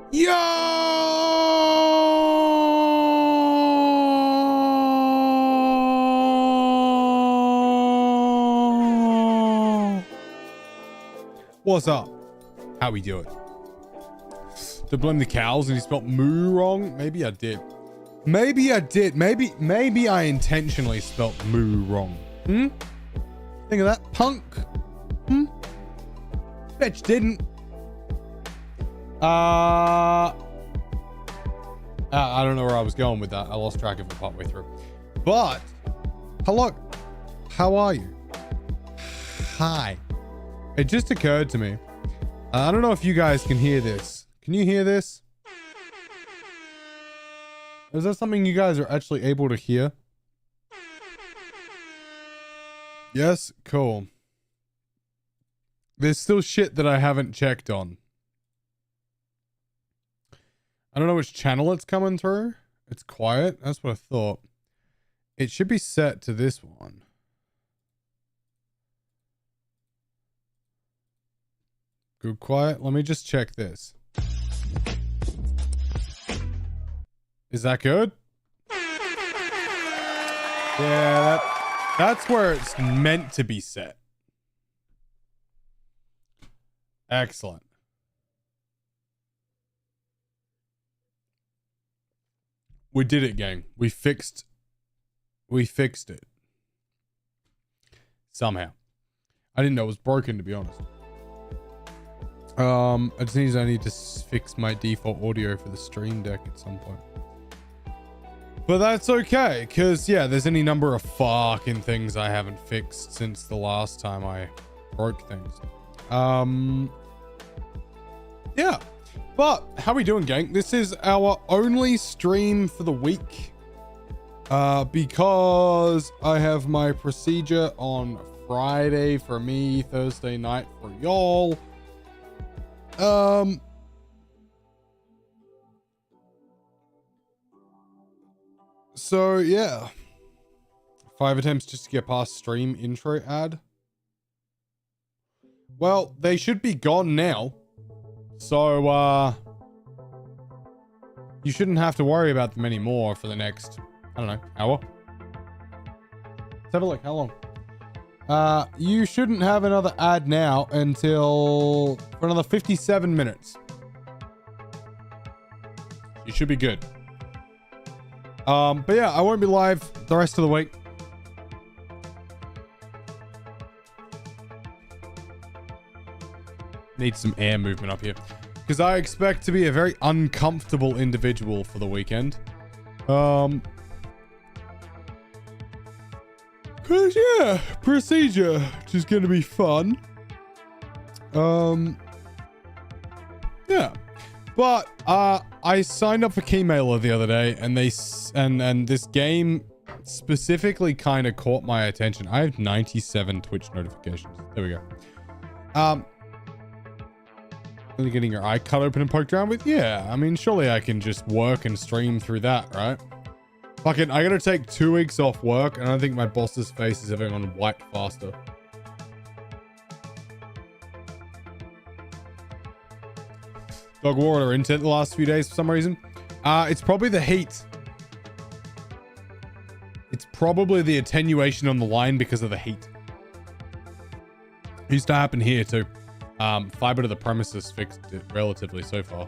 Yo! What's up? How we doing? To blame the cows and he spelled moo wrong? Maybe I did. Maybe I did. Maybe I intentionally spelled moo wrong. Hmm? Think of that, punk? Hmm? Bitch didn't. I don't know where I was going with that. I lost track of it partway through. But, hello. How are you? Hi. It just occurred to me. I don't know if you guys can hear this. Can you hear this? Is that something you guys are actually able to hear? Yes? Cool. There's still shit that I haven't checked on. I don't know which channel it's coming through. It's quiet. That's what I thought. It should be set to this one. Good quiet. Let me just check this. Is that good? Yeah, that's where it's meant to be set. Excellent. We did it, gang. We fixed it. Somehow. I didn't know it was broken, to be honest. I need to fix my default audio for the stream deck at some point. But that's okay, because, yeah, there's any number of fucking things I haven't fixed since the last time I broke things. Yeah. But, how we doing, gang? This is our only stream for the week. Because I have my procedure on Friday for me, Thursday night for y'all. So yeah, 5 attempts just to get past stream intro ad. Well, they should be gone now. So, you shouldn't have to worry about them anymore for the next, I don't know, hour. Let's have a look. How long? You shouldn't have another ad now until for another 57 minutes. You should be good. But yeah, I won't be live the rest of the week. Need some air movement up here. Because I expect to be a very uncomfortable individual for the weekend. Cause yeah, procedure, which is gonna be fun. Yeah. But I signed up for Keymailer the other day, and and this game specifically kind of caught my attention. I have 97 Twitch notifications. There we go. Only getting your eye cut open and poked around with? Yeah, I mean, surely I can just work and stream through that, right? Fucking, I gotta take 2 weeks off work, and I don't think my boss's face is ever gonna wipe faster. Dog water intent the last few days for some reason. It's probably the heat. It's probably the attenuation on the line because of the heat. It used to happen here too. Fiber to the premises fixed it relatively so far.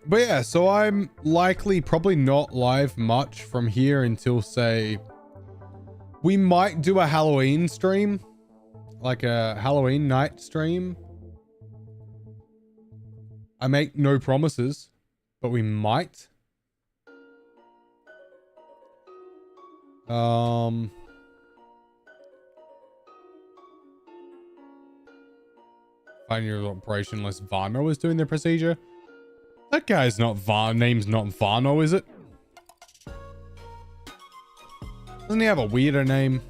But yeah, so I'm likely probably not live much from here until, say, we might do a Halloween stream, like a Halloween night stream. I make no promises, but we might. Find your operation unless Varno is doing the procedure. That guy's not name's not Varno, is it? Doesn't he have a weirder name?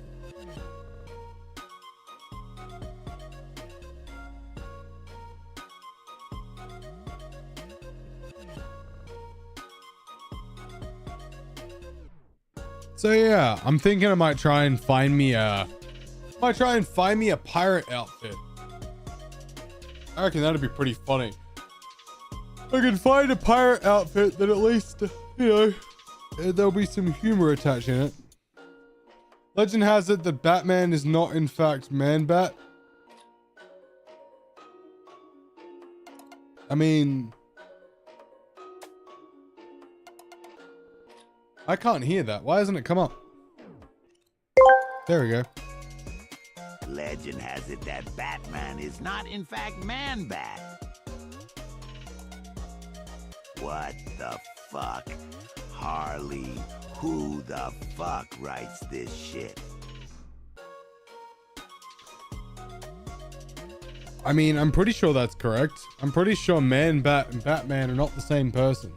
So yeah, I'm thinking I might try and find me a pirate outfit. I reckon that'd be pretty funny. I can find a pirate outfit that at least, you know, there'll be some humor attached in it. Legend has it that Batman is not in fact Man-Bat. I mean, I can't hear that. Why hasn't it come up? There we go. Legend has it that Batman is not in fact Man-Bat. What the fuck? Harley, who the fuck writes this shit? I mean, I'm pretty sure that's correct. I'm pretty sure Man-Bat and Batman are not the same person.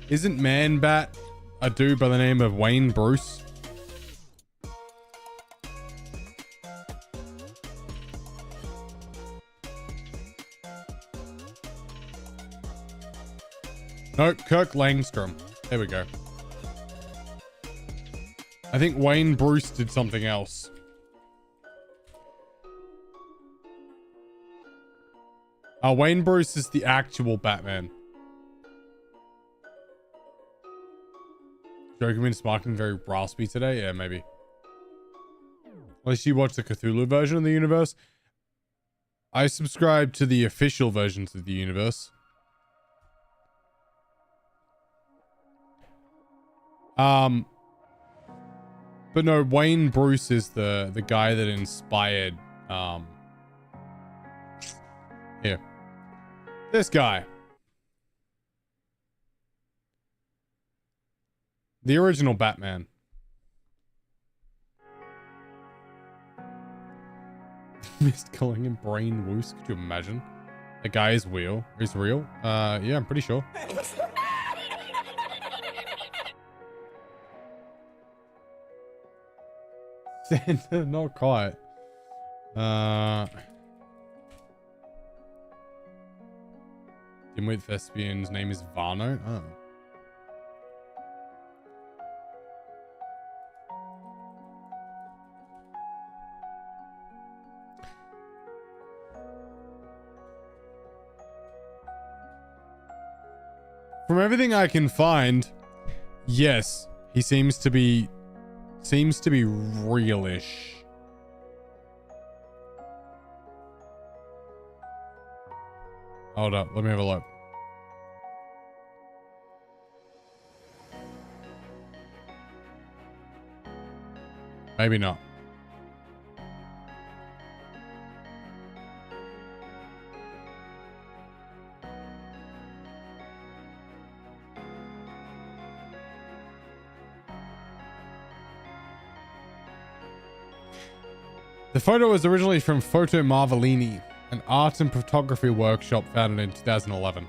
Isn't Man-Bat a dude by the name of Wayne Bruce? No, Kirk Langstrom. There we go. I think Wayne Bruce did something else. Wayne Bruce is the actual Batman. Joker been sparking very raspy today? Yeah, maybe. Unless you watch the Cthulhu version of the universe. I subscribe to the official versions of the universe. But no, Wayne Bruce is the guy that inspired here. This guy. The original Batman. Missed calling him Brain Woos. Could you imagine? The guy is real. Is real? Yeah, I'm pretty sure. Santa, not quite. Dimwit Thespian's name is Varno. Oh. From everything I can find, yes, he seems to be realish. Hold up, let me have a look. Maybe not. The photo was originally from Photo Marvellini, an art and photography workshop founded in 2011.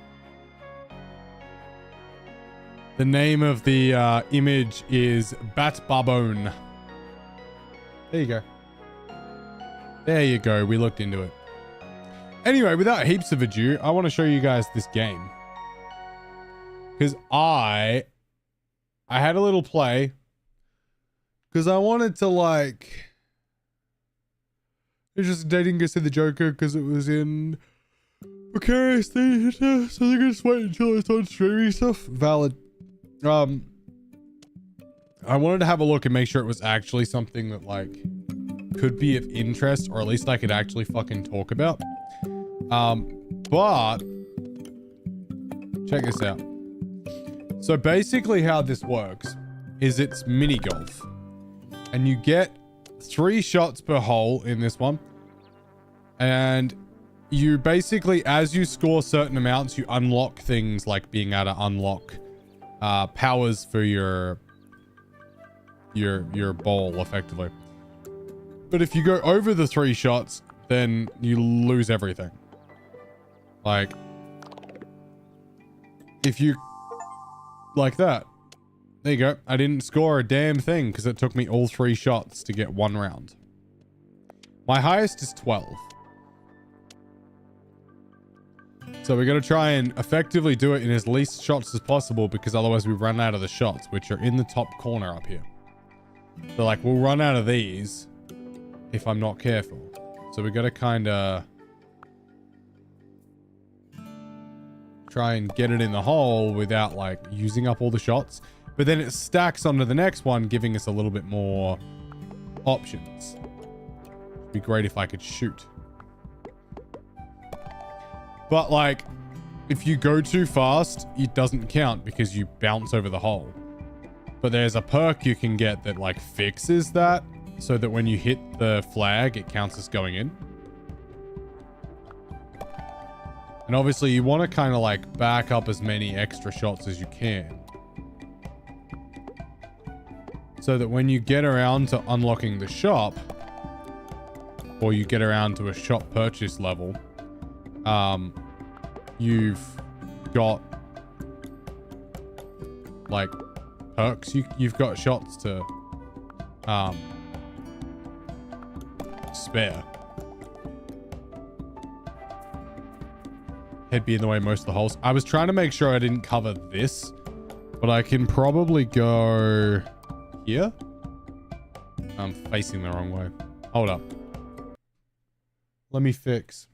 The name of the image is Bat Barbone. There you go. There you go. We looked into it. Anyway, without heaps of ado, I want to show you guys this game. Because I had a little play. Because I wanted to like... It's just I didn't get to see the Joker because it was in precarious theater, so they're gonna just wait until it's on streaming stuff. Valid. I wanted to have a look and make sure it was actually something that like could be of interest, or at least I could actually fucking talk about. But check this out. So basically how this works is it's mini golf, and you get 3 shots per hole in this one. And you basically, as you score certain amounts, you unlock things like being able to unlock powers for your ball effectively. But if you go over the 3 shots, then you lose everything. Like if you like that, there you go. I didn't score a damn thing because it took me all 3 shots to get 1 round. My highest is 12. So we're going to try and effectively do it in as least shots as possible, because otherwise we run out of the shots, which are in the top corner up here. So like we'll run out of these if I'm not careful. So we got to kind of try and get it in the hole without like using up all the shots. But then it stacks onto the next one, giving us a little bit more options. It'd be great if I could shoot. But like, if you go too fast, it doesn't count because you bounce over the hole. But there's a perk you can get that like fixes that, so that when you hit the flag, it counts as going in. And obviously you want to kind of like back up as many extra shots as you can, so that when you get around to unlocking the shop, or you get around to a shop purchase level, you've got like perks. You've got shots to spare. Head be in the way most of the holes. I was trying to make sure I didn't cover this, but I can probably go here. I'm facing the wrong way. Hold up. Let me fix.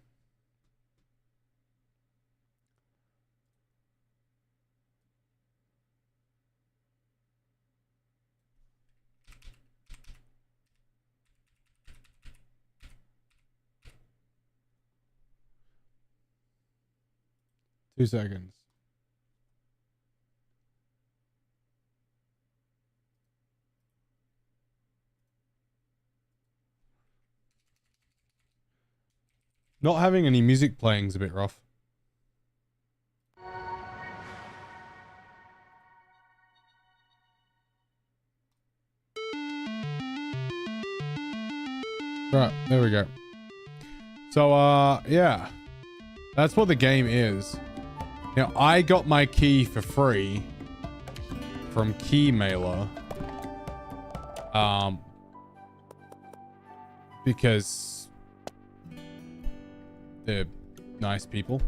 Two seconds. Not having any music playing is a bit rough. Right, there we go. So, yeah. That's what the game is. Now, I got my key for free from Keymailer. Because they're nice people.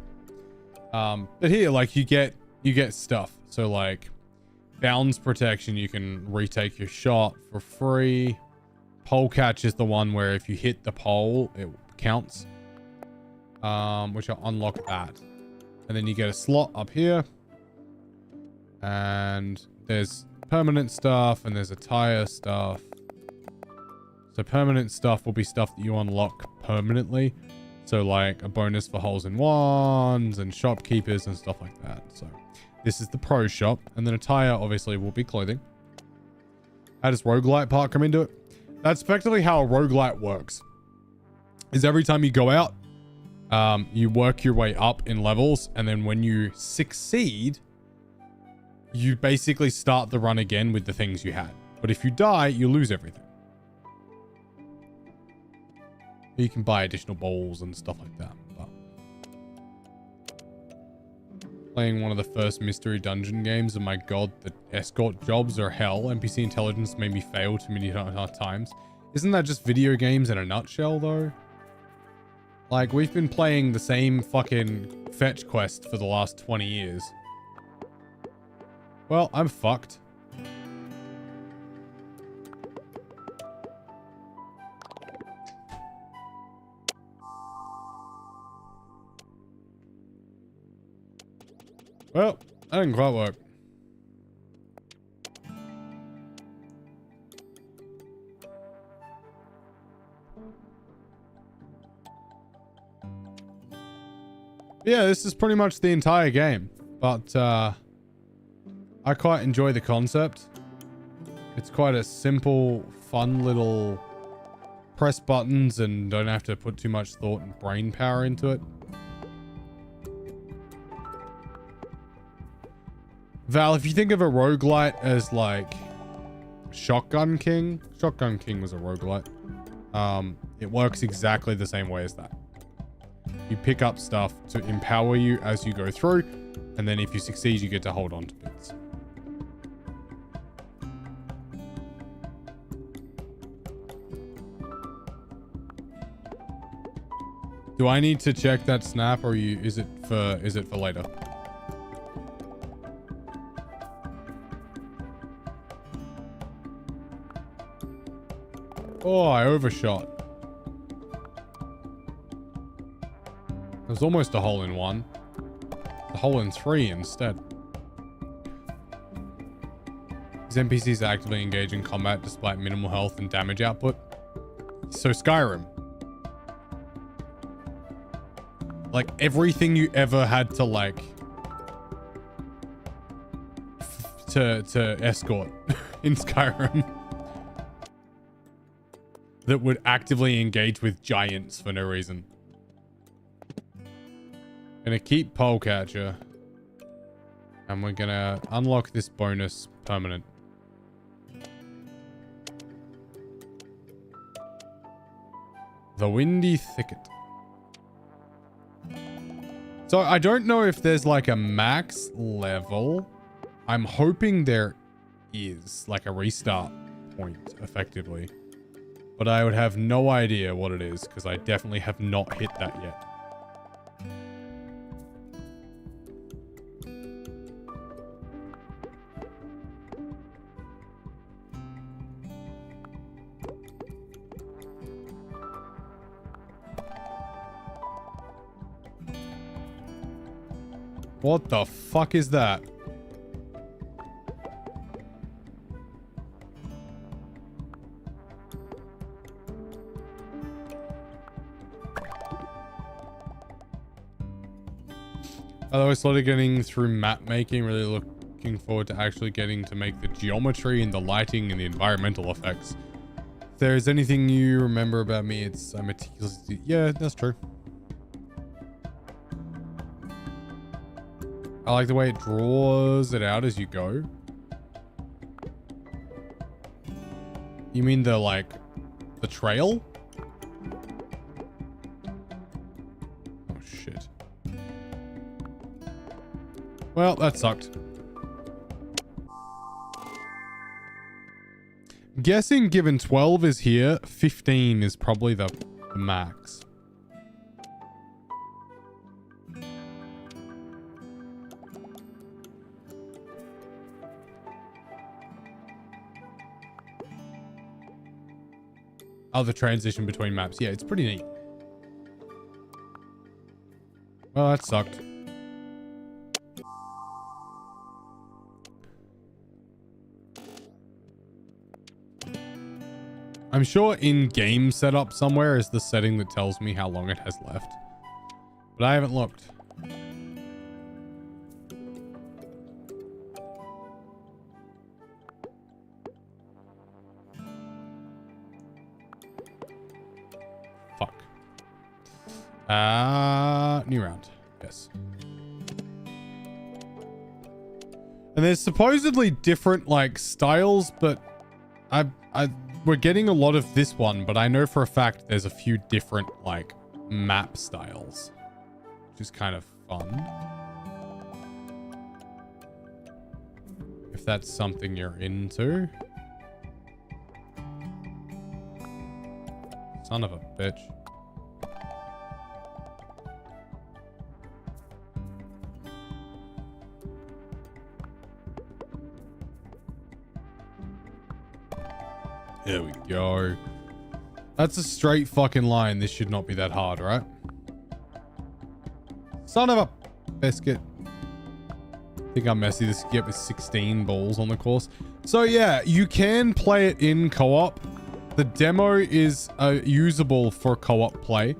But here, like, you get stuff. So, like, bounds protection, you can retake your shot for free. Pole catch is the one where if you hit the pole, it counts. Which I'll unlock that. And then you get a slot up here. And there's permanent stuff and there's attire stuff. So permanent stuff will be stuff that you unlock permanently. So like a bonus for holes in wands and shopkeepers and stuff like that. So this is the pro shop. And then attire obviously will be clothing. How does Rogue-lite part come into it? That's effectively how a Rogue-lite works. Is every time you go out, you work your way up in levels, and then when you succeed, you basically start the run again with the things you had. But if you die, you lose everything. You can buy additional balls and stuff like that. But playing one of the first mystery dungeon games, and my god, the escort jobs are hell. NPC intelligence made me fail too many times. Isn't that just video games in a nutshell, though? Like, we've been playing the same fucking fetch quest for the last 20 years. Well, I'm fucked. Well, that didn't quite work. Yeah, this is pretty much the entire game, but I quite enjoy the concept. It's quite a simple, fun little press buttons and don't have to put too much thought and brain power into it. Val, if you think of a roguelite as like Shotgun King was a roguelite. It works exactly the same way as that. You pick up stuff to empower you as you go through, and then if you succeed, you get to hold on to bits. Do I need to check that snap, or is it for later? Oh, I overshot. There's almost a hole in one. A hole in three instead. These NPCs actively engage in combat despite minimal health and damage output. So Skyrim. Like everything you ever had to like to escort in Skyrim that would actively engage with giants for no reason. Gonna keep Polecatcher. And we're gonna unlock this bonus permanent. The Windy Thicket. So I don't know if there's like a max level. I'm hoping there is like a restart point effectively. But I would have no idea what it is because I definitely have not hit that yet. What the fuck is that? I was slowly getting through map making, really looking forward to actually getting to make the geometry and the lighting and the environmental effects. If there's anything you remember about me, it's I'm meticulous. Yeah, that's true. I like the way it draws it out as you go. You mean the, like, the trail? Oh, shit. Well, that sucked. Guessing given 12 is here, 15 is probably the max. Oh, the transition between maps. Yeah, it's pretty neat. Well, that sucked. I'm sure in-game setup somewhere is the setting that tells me how long it has left. But I haven't looked. Fuck. New round. Yes. And there's supposedly different, like, styles, but we're getting a lot of this one, but I know for a fact there's a few different, like, map styles, which is kind of fun. If that's something you're into. Son of a bitch. There we go. That's a straight fucking line. This should not be that hard, right? Son of a biscuit. I think I'm messy. This skip is 16 balls on the course. So yeah, you can play it in co-op. The demo is usable for co-op play.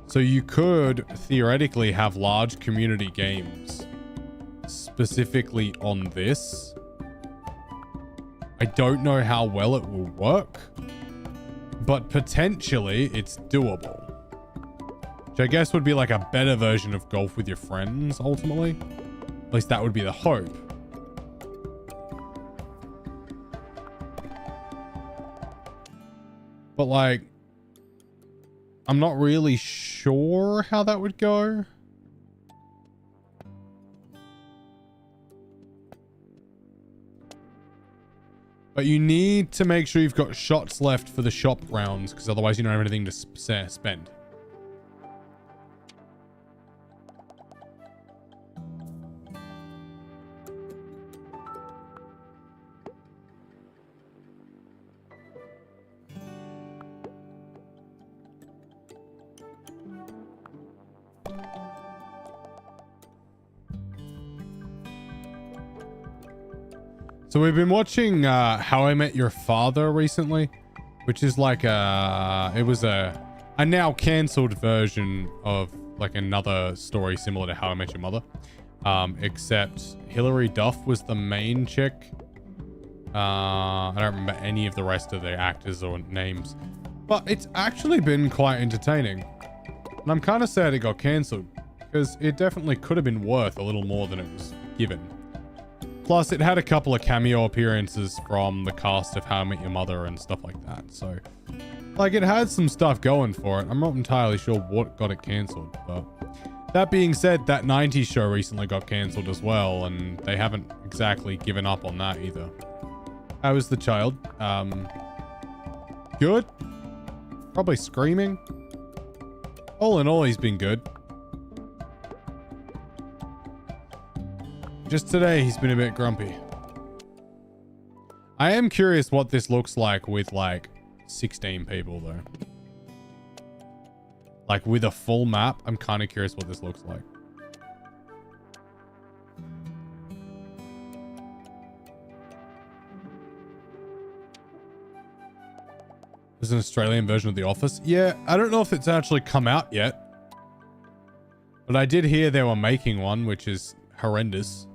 So you could theoretically have large community games specifically on this. I don't know how well it will work, but potentially it's doable. Which I guess would be like a better version of golf with your friends, ultimately. At least that would be the hope. But like, I'm not really sure how that would go. But you need to make sure you've got shots left for the shop rounds, because otherwise you don't have anything to spend. So we've been watching How I Met Your Father recently, which is like it was a now cancelled version of like another story similar to How I Met Your Mother, except Hilary Duff was the main chick. I don't remember any of the rest of the actors or names, but it's actually been quite entertaining. And I'm kind of sad it got cancelled, because it definitely could have been worth a little more than it was given. Plus, it had a couple of cameo appearances from the cast of How I Met Your Mother and stuff like that. So, like, it had some stuff going for it. I'm not entirely sure what got it cancelled, but that being said, that 90s show recently got cancelled as well, and they haven't exactly given up on that either. How is the child? Good? Probably screaming. All in all, he's been good. Just today, he's been a bit grumpy. I am curious what this looks like with, like, 16 people, though. Like, with a full map, I'm kind of curious what this looks like. There's an Australian version of The Office. Yeah, I don't know if it's actually come out yet. But I did hear they were making one, which is horrendous.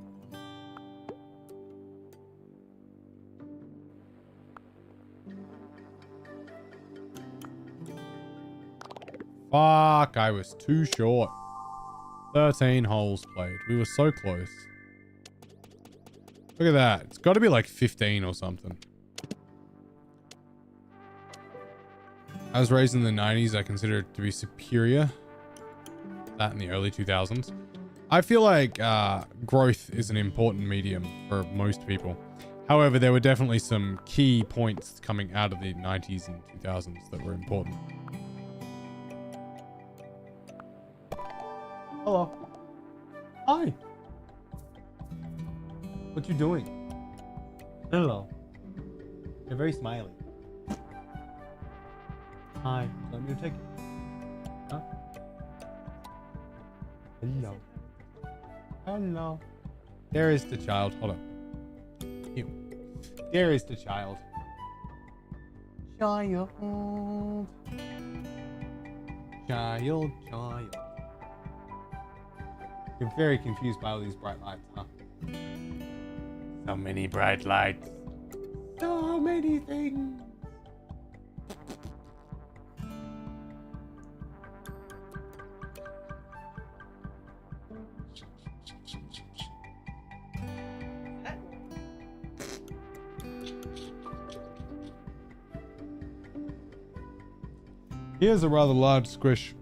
Fuck, I was too short. 13 holes played. We were so close. Look at that. It's got to be like 15 or something. I was raised in the 90s. I consider it to be superior. That in the early 2000s. I feel like growth is an important medium for most people. However, there were definitely some key points coming out of the 90s and 2000s that were important. Hello. Hi. What you doing? Hello. You're very smiley. Hi. Let me take it. Huh? Hello. Hello. There is the child. Hold on. You. There is the child. Child. Child. Child. You're very confused by all these bright lights, huh? So many bright lights. So many things. Here's a rather large squish.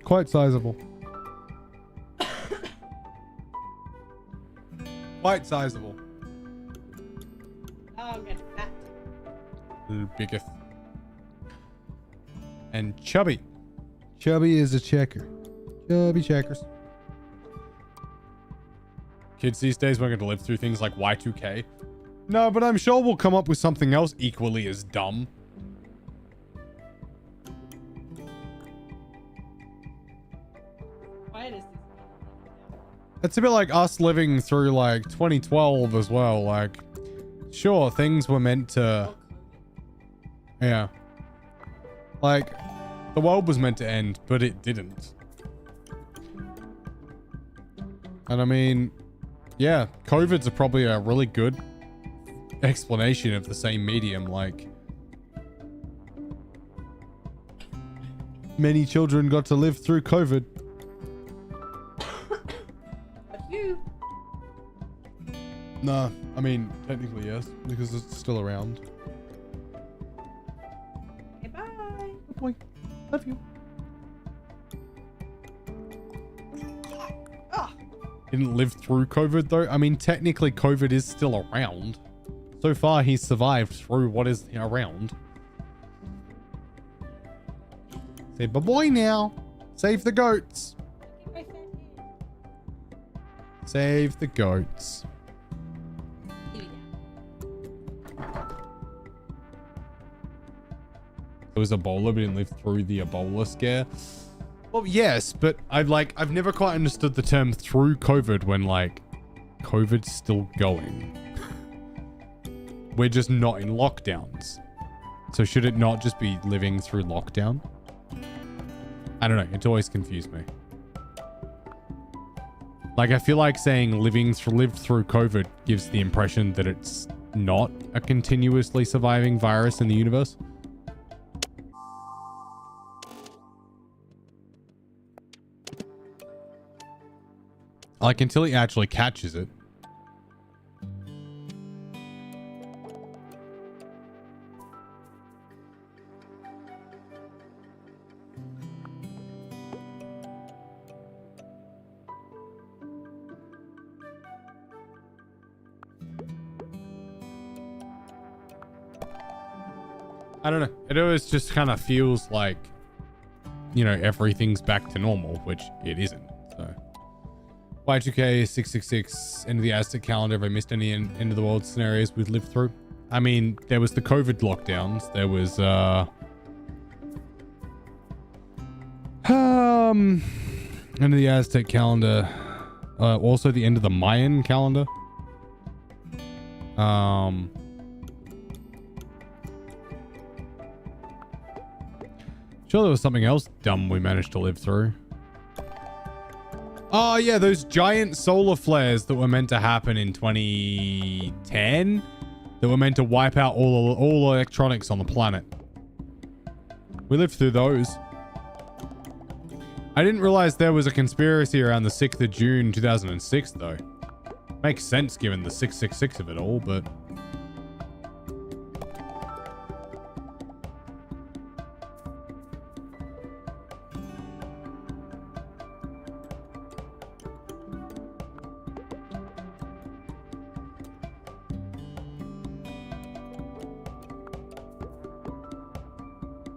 Quite sizable. Quite sizable. Oh, I'm getting fat. Little biggest. And chubby. Chubby is a checker. Chubby checkers. Kids these days weren't going to live through things like Y2K. No, but I'm sure we'll come up with something else equally as dumb. Why does this? It's a bit like us living through like 2012 as well. Like, sure, things were meant to... Yeah. Like, the world was meant to end, but it didn't. And I mean, yeah, COVID's probably a really good explanation of the same medium. Like, many children got to live through COVID. You. Nah, I mean, technically yes, because it's still around. Okay, bye. Good boy. Love you. Oh. Didn't live through COVID though. I mean, technically COVID is still around. So far, he's survived through what is around. Say bye-bye now. Save the goats. Save the goats. It was Ebola, but didn't live through the Ebola scare. Well, yes, but I've never quite understood the term through COVID when like COVID's still going. We're just not in lockdowns. So should it not just be living through lockdown? I don't know. It's always confused me. Like, I feel like saying lived through COVID gives the impression that it's not a continuously surviving virus in the universe. Like, until he actually catches it. I don't know. It always just kind of feels like, you know, everything's back to normal, which it isn't. So, Y2K 666, end of the Aztec calendar. Have I missed any end of the world scenarios we've lived through? I mean, there was the COVID lockdowns. There was, end of the Aztec calendar. Also the end of the Mayan calendar. Sure there was something else dumb we managed to live through. Oh yeah, those giant solar flares that were meant to happen in 2010 that were meant to wipe out all electronics on the planet. We lived through those. I didn't realize there was a conspiracy around the 6th of June 2006 though. Makes sense given the 666 of it all, but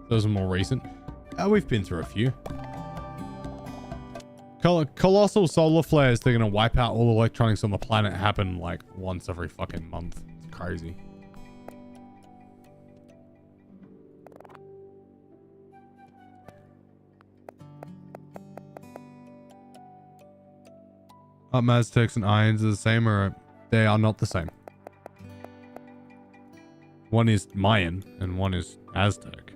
those are more recent. We've been through a few. Colossal solar flares, they're going to wipe out all electronics on the planet, happen like once every fucking month. It's crazy. Maztecs and Irons are the same, or they are not the same. One is Mayan and one is Aztec.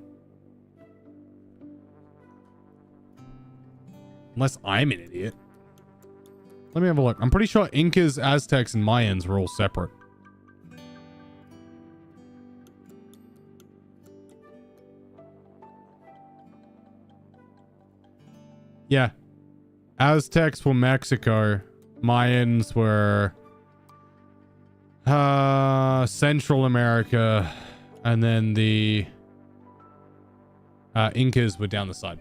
Unless I'm an idiot. Let me have a look. I'm pretty sure Incas, Aztecs, and Mayans were all separate. Yeah. Aztecs were Mexico. Mayans were Central America. And then the Incas were down the side.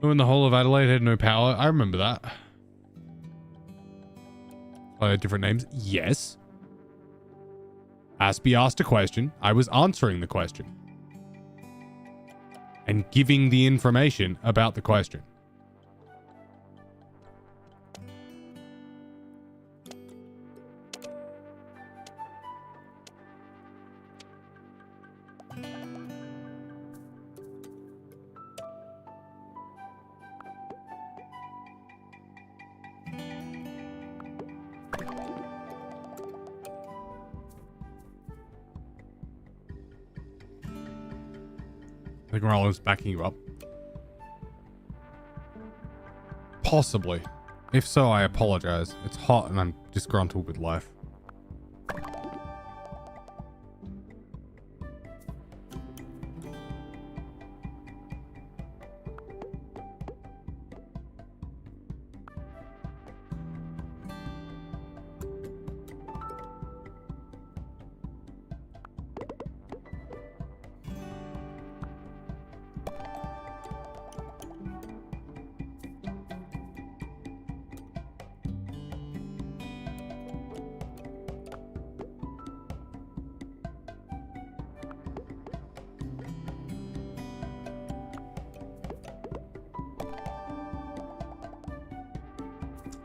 When the whole of Adelaide had no power. I remember that. Different names. Yes. Aspie asked a question. I was answering the question. And giving the information about the question. I think Roland's backing you up. Possibly. If so, I apologize. It's hot and I'm disgruntled with life.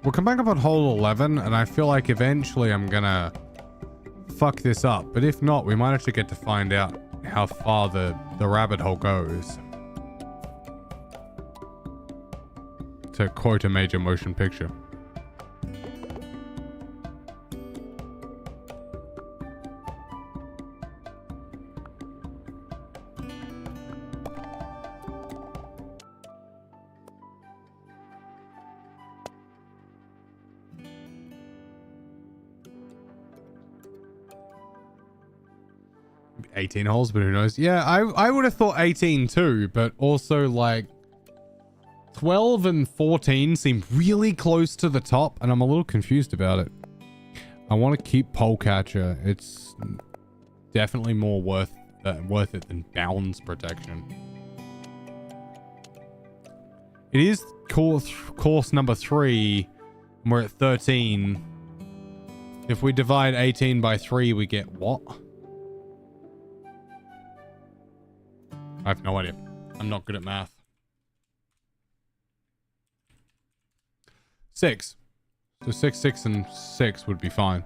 We'll come back up on hole 11, and I feel like eventually I'm gonna fuck this up. But if not, we might actually get to find out how far the rabbit hole goes. To quote a major motion picture. $18 holes, but who knows? Yeah, I would have thought 18 too, but also like 12 and 14 seem really close to the top, and I'm a little confused about it. I want to keep Polecatcher. It's definitely more worth it than Bounds Protection. It is course number 3, and we're at 13. If we divide 18 by 3, we get what? I have no idea. I'm not good at math. 6. So 6, 6, and 6 would be fine.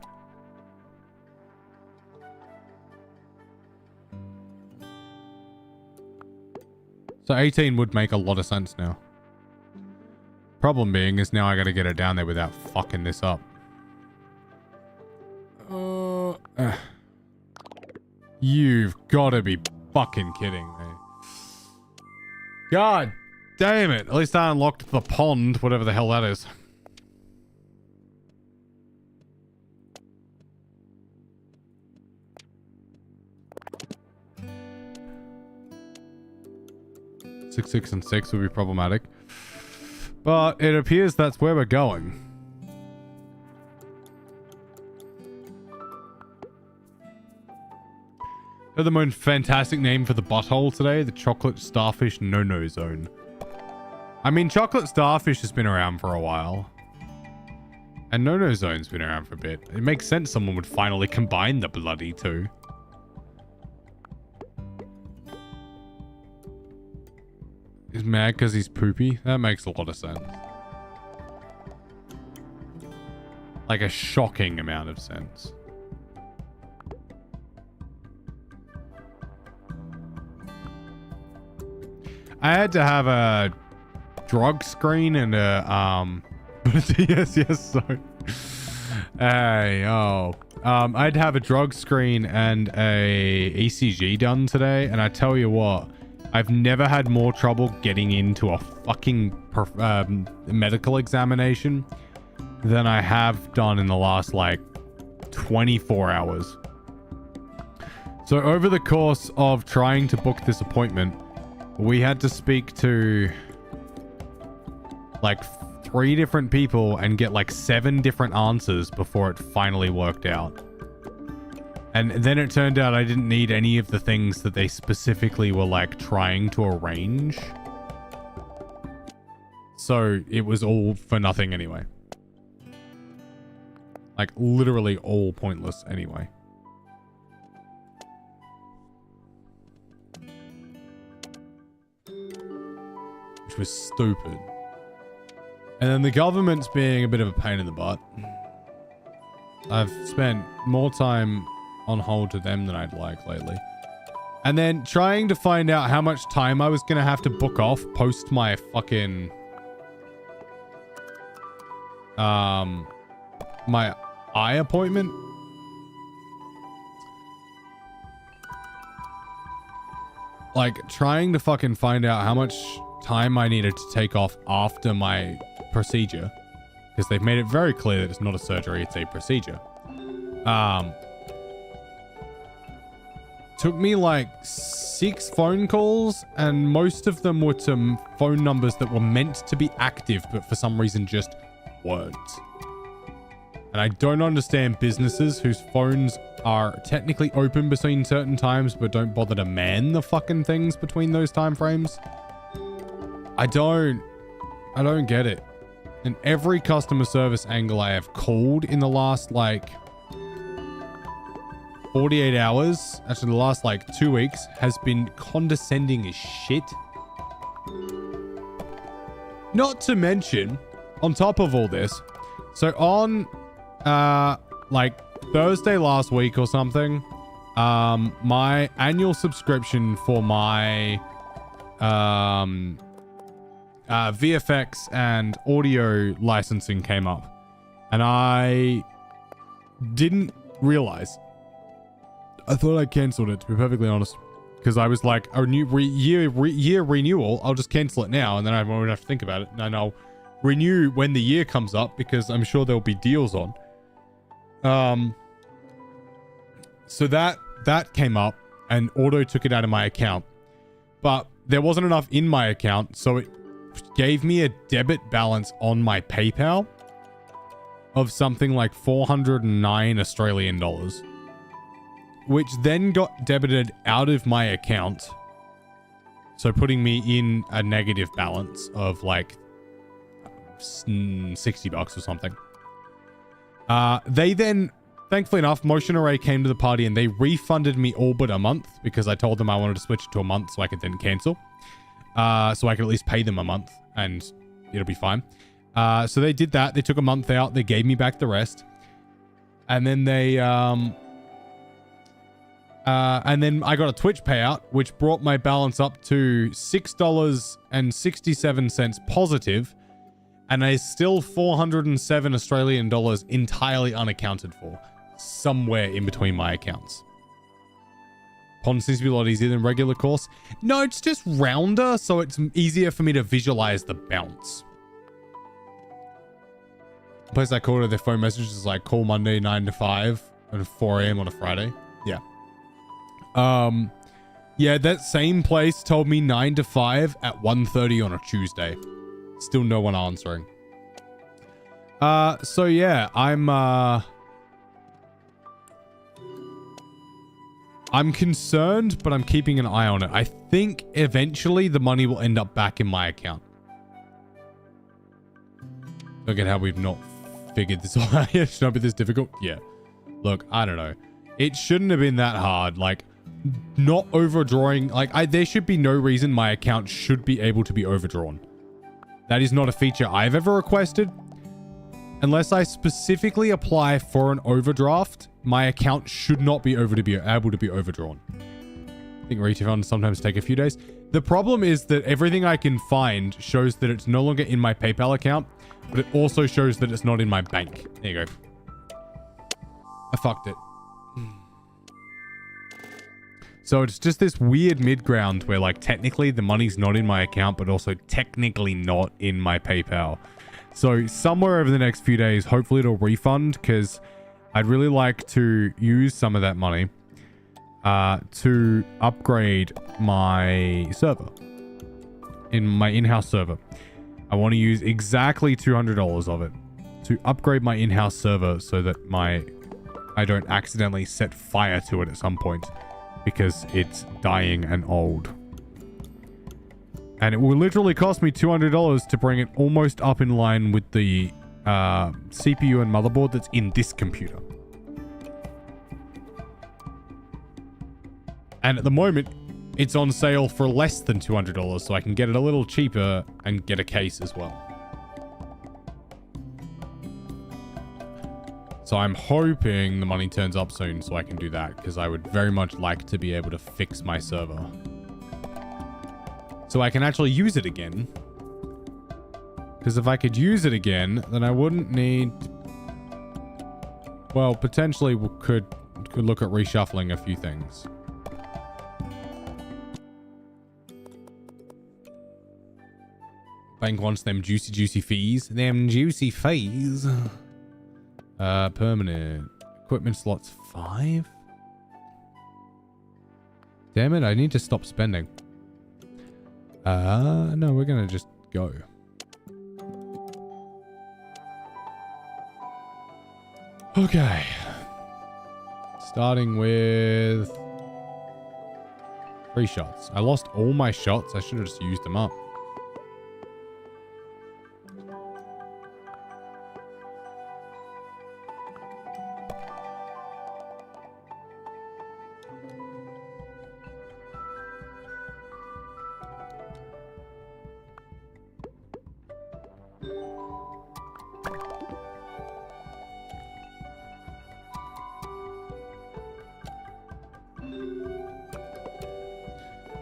So 18 would make a lot of sense now. Problem being is now I gotta get it down there without fucking this up. You've got to be fucking kidding me. God damn it. At least I unlocked the pond, whatever the hell that is. Six, 6, and 6 would be problematic. But it appears that's where we're going. They're the most fantastic name for the butthole today, the Chocolate Starfish No-No Zone. I mean, Chocolate Starfish has been around for a while. And No-No Zone's been around for a bit. It makes sense someone would finally combine the bloody two. He's mad because he's poopy? That makes a lot of sense. Like a shocking amount of sense. I had to have a drug screen and a yes, sorry. Hey, oh. I'd have a drug screen and a ECG done today, and I tell you what, I've never had more trouble getting into a fucking medical examination than I have done in the last like 24 hours. So over the course of trying to book this appointment, we had to speak to like 3 different people and get like 7 different answers before it finally worked out. And then it turned out I didn't need any of the things that they specifically were like trying to arrange. So it was all for nothing anyway. Like literally all pointless anyway. Which was stupid. And then the government's being a bit of a pain in the butt. I've spent more time on hold to them than I'd like lately. And then trying to find out how much time I was going to have to book off post my fucking... my eye appointment. Like, trying to fucking find out how much time I needed to take off after my procedure, because they've made it very clear that it's not a surgery, it's a procedure. Took me like 6 phone calls, and most of them were to phone numbers that were meant to be active but for some reason just weren't. And I don't understand businesses whose phones are technically open between certain times but don't bother to man the fucking things between those time frames. I don't get it. And every customer service angle I have called in the last like 48 hours, actually the last like 2 weeks, has been condescending as shit. Not to mention, on top of all this, so on like Thursday last week or something, my annual subscription for my VFX and audio licensing came up, and I didn't realize. I thought I cancelled it, to be perfectly honest, because I was like, a new year renewal, I'll just cancel it now, and then I won't have to think about it, and I'll renew when the year comes up, because I'm sure there'll be deals on. So that came up, and Auto took it out of my account, but there wasn't enough in my account, so it gave me a debit balance on my PayPal of something like 409 Australian dollars, which then got debited out of my account, so putting me in a negative balance of like $60 or something. They then, thankfully enough, Motion Array came to the party and they refunded me all but a month, because I told them I wanted to switch it to a month so I could then cancel. So I could at least pay them a month and it'll be fine. So they did that. They took a month out. They gave me back the rest. And then they, and then I got a Twitch payout, which brought my balance up to $6.67 positive. And there's still 407 Australian dollars entirely unaccounted for, somewhere in between my accounts. Pond seems to be a lot easier than regular course. No, it's just rounder, so it's easier for me to visualize the bounce. The place I called her, their phone message is like, call Monday 9 to 5 and 4 a.m. on a Friday. Yeah. Yeah, that same place told me 9 to 5 at 1:30 on a Tuesday. Still no one answering. So yeah, I'm concerned, but I'm keeping an eye on it. I think eventually the money will end up back in my account. Look at how we've not figured this all out. It should not be this difficult. Yeah. Look, I don't know. It shouldn't have been that hard. Like, not overdrawing. Like, there should be no reason my account should be able to be overdrawn. That is not a feature I've ever requested. Unless I specifically apply for an overdraft, my account should not be able to be overdrawn. I think refunds sometimes take a few days. The problem is that everything I can find shows that it's no longer in my PayPal account, but it also shows that it's not in my bank. There you go. I fucked it. So it's just this weird mid-ground where, like, technically the money's not in my account, but also technically not in my PayPal. So somewhere over the next few days, hopefully it'll refund, because I'd really like to use some of that money to upgrade my server. In my in-house server. I want to use exactly $200 of it to upgrade my in-house server so that I don't accidentally set fire to it at some point, because it's dying and old. And it will literally cost me $200 to bring it almost up in line with the CPU and motherboard that's in this computer. And at the moment, it's on sale for less than $200, so I can get it a little cheaper and get a case as well. So I'm hoping the money turns up soon so I can do that, because I would very much like to be able to fix my server. So I can actually use it again. Because if I could use it again, then I wouldn't need... Well, potentially we could look at reshuffling a few things. Bank wants them juicy fees. Them juicy fees. Permanent. Equipment slots 5? Damn it, I need to stop spending. No, we're gonna just go. Okay. Starting with 3 shots. I lost all my shots. I should have just used them up.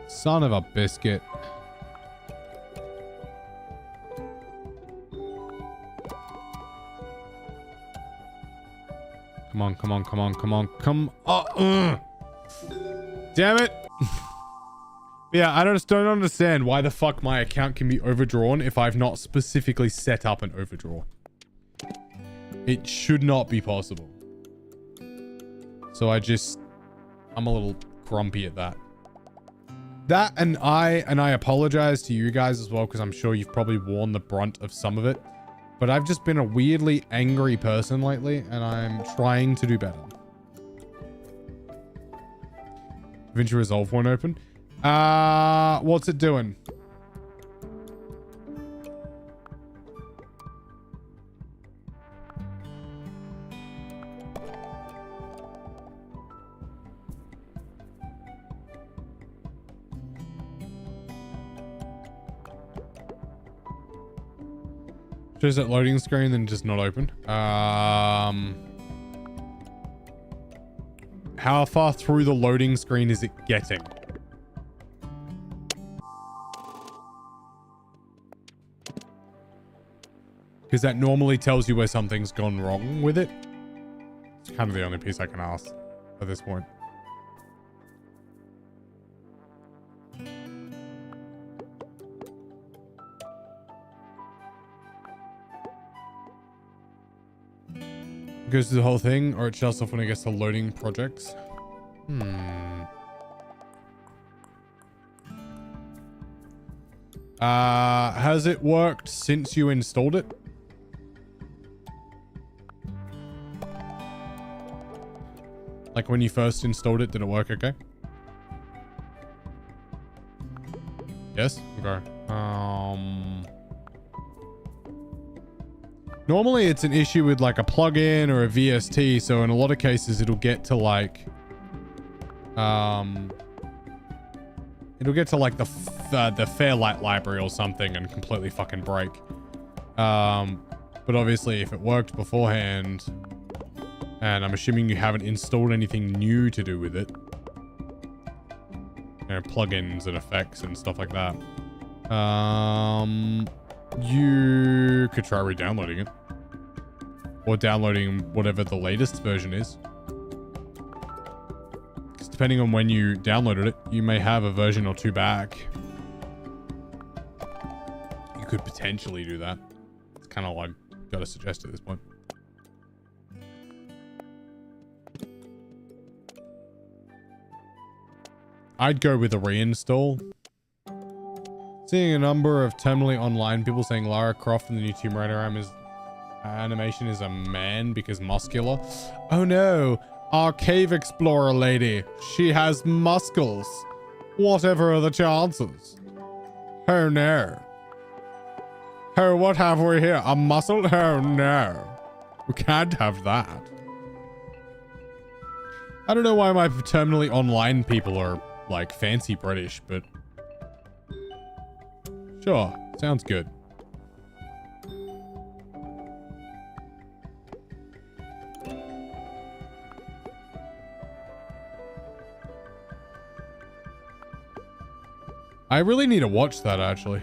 Son of a biscuit. Come on, come on, come on, come on, come on. Damn it. Yeah, I just don't understand why the fuck my account can be overdrawn if I've not specifically set up an overdraw. It should not be possible. So I'm a little grumpy at that. That and I apologize to you guys as well, because I'm sure you've probably worn the brunt of some of it. But I've just been a weirdly angry person lately, and I'm trying to do better. DaVinci Resolve won't open. What's it doing? Shows that loading screen, then just not open. How far through the loading screen is it getting? Because that normally tells you where something's gone wrong with it. It's kind of the only piece I can ask at this point. goes through the whole thing, or it shuts off when it gets to loading projects. Has it worked since you installed it? Like when you first installed it, did it work okay? Yes? Okay. Normally it's an issue with like a plugin or a VST, so in a lot of cases it'll get to like the Fairlight library or something and completely fucking break. But obviously if it worked beforehand, and I'm assuming you haven't installed anything new to do with it, you know, plugins and effects and stuff like that, you could try re-downloading it, or downloading whatever the latest version is. Because depending on when you downloaded it, you may have a version or two back. You could potentially do that. It's kind of like gotta suggest at this point. I'd go with a reinstall. Seeing a number of terminally online people saying Lara Croft in the new Tomb Raider animation is a man because muscular. Oh no, our cave explorer lady. She has muscles. Whatever are the chances? Oh no. Oh, what have we here? A muscle? Oh no. We can't have that. I don't know why my terminally online people are like fancy British, but sure, sounds good. I really need to watch that actually.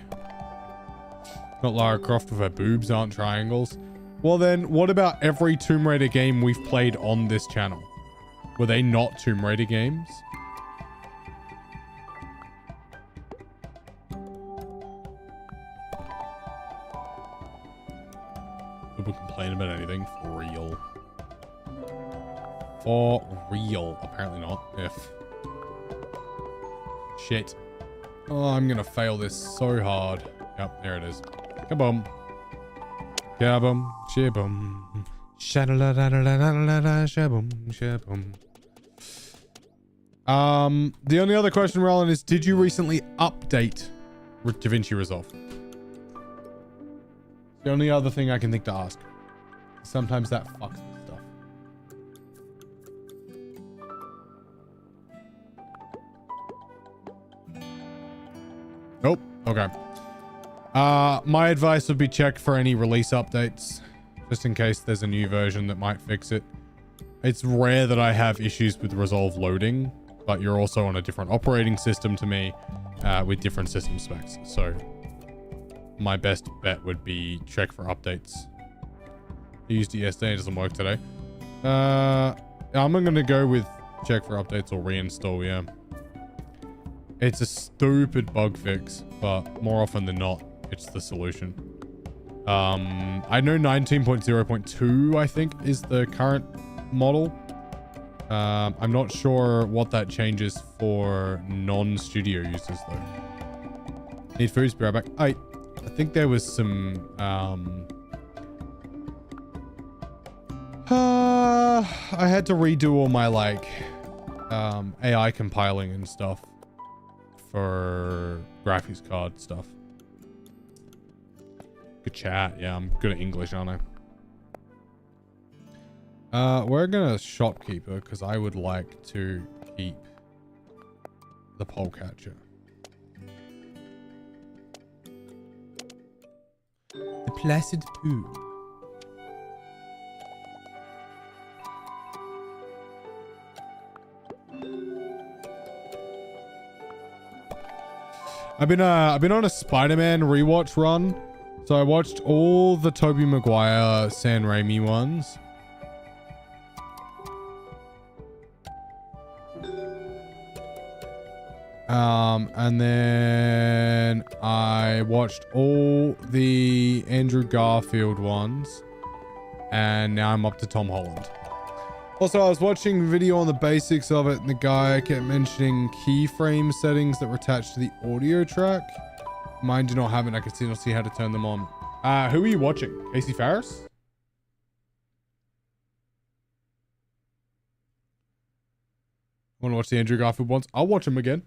Not Lara Croft with her boobs aren't triangles. Well then, what about every Tomb Raider game we've played on this channel? Were they not Tomb Raider games? People complain about anything for real. For real. Apparently not. If. Shit. Oh, I'm gonna fail this so hard. Yep, there it is. Kaboom. Kaboom. Shaboom. Shadalaladalalalala. Shaboom. Shaboom. The only other question, Roland, is did you recently update DaVinci Resolve? The only other thing I can think to ask. Sometimes that fucks with stuff. Nope. Okay. My advice would be check for any release updates, just in case there's a new version that might fix it. It's rare that I have issues with Resolve loading, but you're also on a different operating system to me, with different system specs. So my best bet would be check for updates. I used it yesterday, it doesn't work today. I'm gonna go with check for updates or reinstall, yeah. It's a stupid bug fix, but more often than not, it's the solution. I know 19.0.2, I think, is the current model. I'm not sure what that changes for non-studio users, though. Need food, be right back. I think there was some, I had to redo all my, like, AI compiling and stuff for graphics card stuff. Good chat. Yeah, I'm good at English, aren't I? We're gonna shopkeeper because I would like to keep the polecatcher. The placid poo. I've been on a Spider-Man rewatch run. So I watched all the Tobey Maguire, Sam Raimi ones. And then I watched all the Andrew Garfield ones. And now I'm up to Tom Holland. Also, I was watching a video on the basics of it, and the guy kept mentioning keyframe settings that were attached to the audio track. Mine do not have it. I can still see how to turn them on. Who are you watching? Casey Farris? Want to watch the Andrew Garfield ones? I'll watch them again.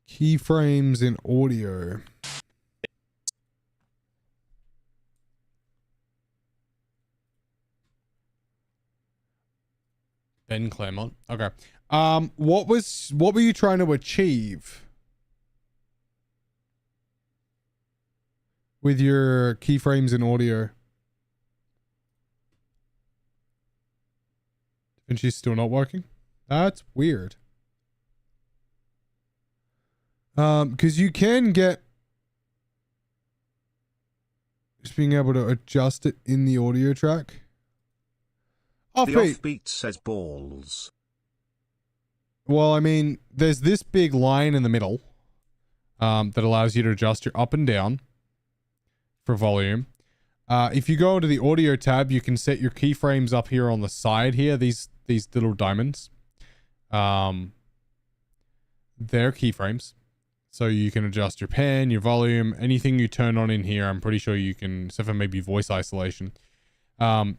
Keyframes in audio. Ben Claremont. Okay. What were you trying to achieve with your keyframes in audio? And she's still not working? That's weird. Because you can get just being able to adjust it in the audio track. The offbeat says balls. Well, I mean, there's this big line in the middle that allows you to adjust your up and down for volume. If you go into the audio tab, you can set your keyframes up here on the side here. These little diamonds. They're keyframes. So you can adjust your pen, your volume, anything you turn on in here. I'm pretty sure you can, except for maybe voice isolation. But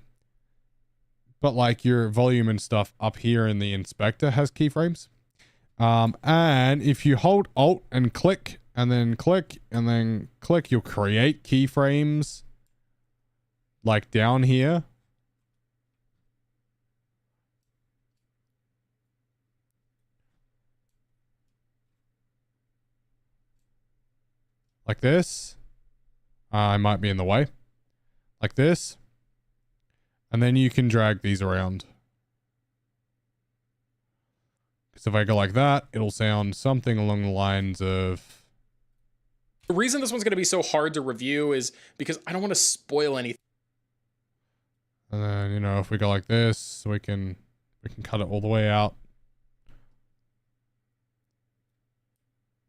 like your volume and stuff up here in the inspector has keyframes. And if you hold Alt and click, and then click, and then click, you'll create keyframes like down here. Like this. I might be in the way. Like this. And then you can drag these around. Because if I go like that, it'll sound something along the lines of... The reason this one's going to be so hard to review is because I don't want to spoil anything. And then, you know, if we go like this, we can cut it all the way out.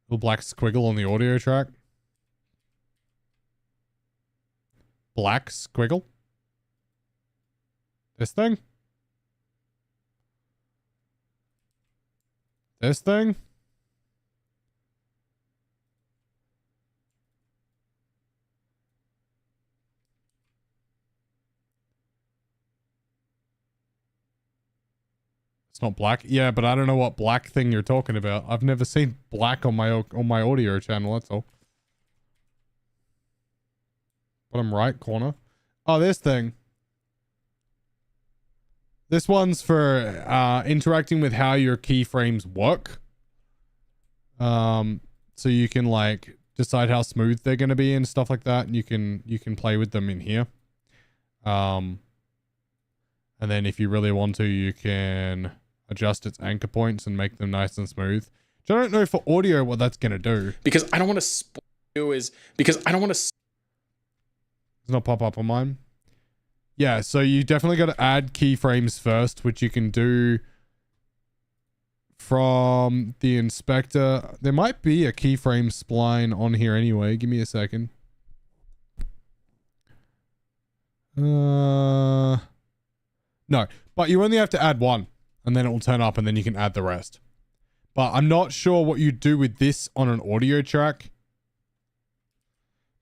Little black squiggle on the audio track. Black squiggle. This thing. This thing. It's not black. Yeah, but I don't know what black thing you're talking about. I've never seen black on my audio channel, that's all. Bottom right corner. Oh, this thing. This one's for interacting with how your keyframes work. So you can like decide how smooth they're going to be and stuff like that, and you can play with them in here. And then if you really want to, you can adjust its anchor points and make them nice and smooth. Which I don't know for audio what that's going to do. Because I don't want to spoil is because I don't want to... Does not pop up on mine. Yeah, so you definitely got to add keyframes first, which you can do from the inspector. There might be a keyframe spline on here anyway. Give me a second. No, but you only have to add one, and then it will turn up, and then you can add the rest. But I'm not sure what you do with this on an audio track,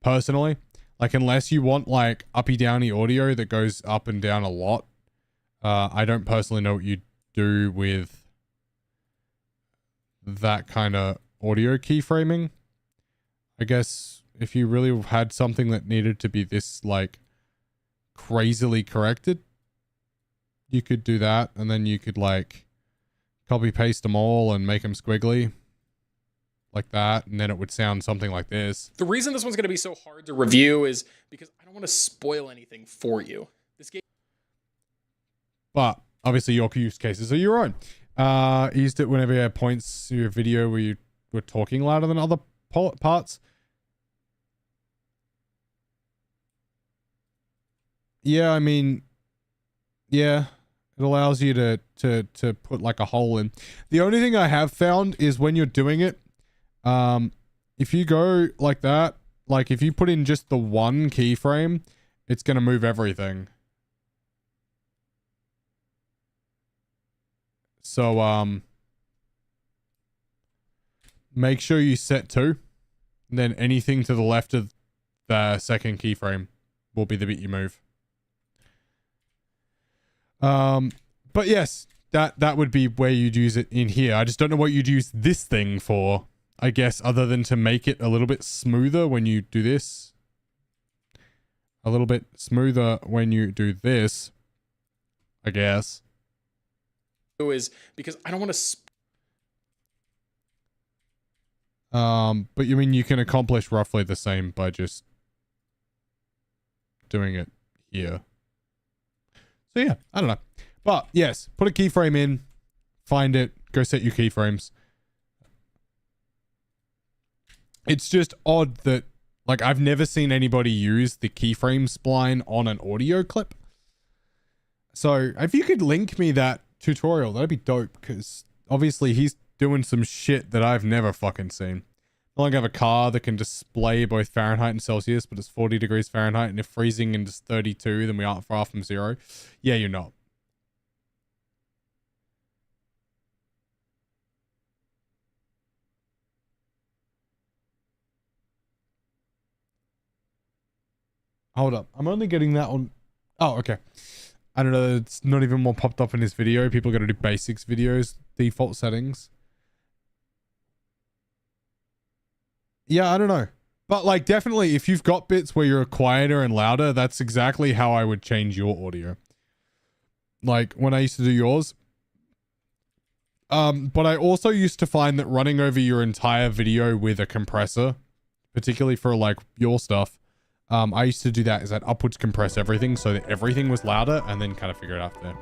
personally. Like, unless you want, like, uppy-downy audio that goes up and down a lot. I don't personally know what you do with that kind of audio keyframing. I guess if you really had something that needed to be this, like, crazily corrected, you could do that. And then you could, like, copy-paste them all and make them squiggly. Like that, and then it would sound something like this. The reason this one's going to be so hard to review is because I don't want to spoil anything for you. This game... But Obviously, your use cases are your own. Used it whenever you had points to your video where you were talking louder than other parts. Yeah, I mean, yeah, it allows you to put like a hole in. The only thing I have found is when you're doing it, if you go like that, like if you put in just the one keyframe, it's going to move everything. So, make sure you set 2. And then anything to the left of the second keyframe will be the bit you move. But yes, that would be where you'd use it in here. I just don't know what you'd use this thing for, I guess, other than to make it a little bit smoother when you do this. A little bit smoother when you do this, I guess. Is because I don't want to. But you mean you can accomplish roughly the same by just doing it here. So yeah, I don't know. But yes, put a keyframe in, find it, go set your keyframes. It's just odd that, like, I've never seen anybody use the keyframe spline on an audio clip. So if you could link me that tutorial, that'd be dope, because obviously he's doing some shit that I've never fucking seen. I like have a car that can display both Fahrenheit and Celsius, but it's 40 degrees Fahrenheit, and if freezing and it's 32, then we aren't far from 0. Yeah, you're not. Hold up. I'm only getting that on... Oh, okay. I don't know. It's not even more popped up in this video. People got to do basics videos, default settings. Yeah, I don't know. But like, definitely, if you've got bits where you're quieter and louder, that's exactly how I would change your audio. Like, when I used to do yours. But I also used to find that running over your entire video with a compressor, particularly for like your stuff, I used to do that is I'd upwards compress everything so that everything was louder and then kind of figure it out there.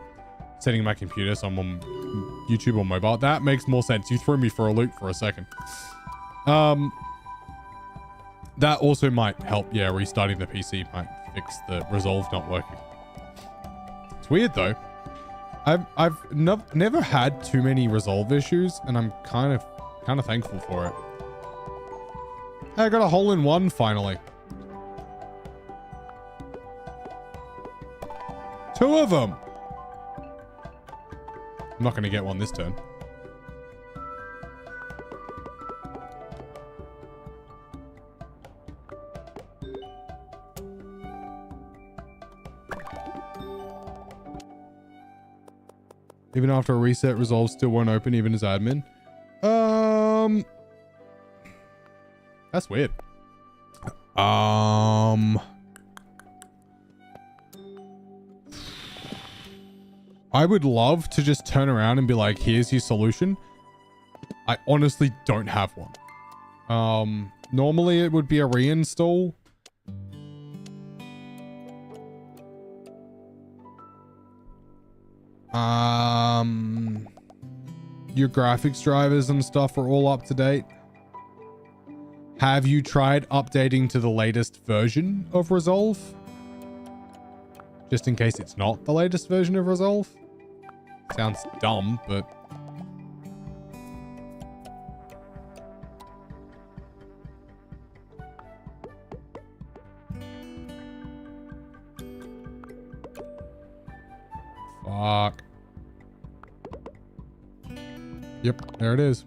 Setting my computer so I'm on YouTube or mobile. That makes more sense. You threw me for a loop for a second. That also might help. Yeah, restarting the PC might fix the Resolve not working. It's weird though. I've never had too many Resolve issues, and I'm kind of thankful for it. Hey, I got a hole-in-one finally. 2 of them. I'm not going to get one this turn. Even after a reset, Resolve still won't open even as admin. That's weird. I would love to just turn around and be like, here's your solution. I honestly don't have one. Normally it would be a reinstall. Your graphics drivers and stuff are all up to date. Have you tried updating to the latest version of Resolve? Just in case it's not the latest version of Resolve. Sounds dumb, but... Fuck. Yep, there it is.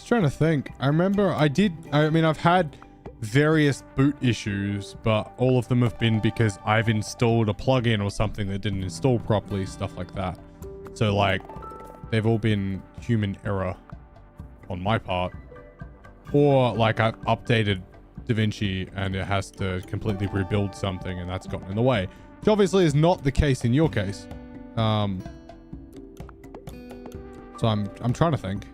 Trying to think. I remember I mean, I've had various boot issues, but all of them have been because I've installed a plugin or something that didn't install properly, stuff like that. So like, they've all been human error. on my part, or like I've updated DaVinci and it has to completely rebuild something and that's gotten in the way, which obviously is not the case in your case. So I'm trying to think.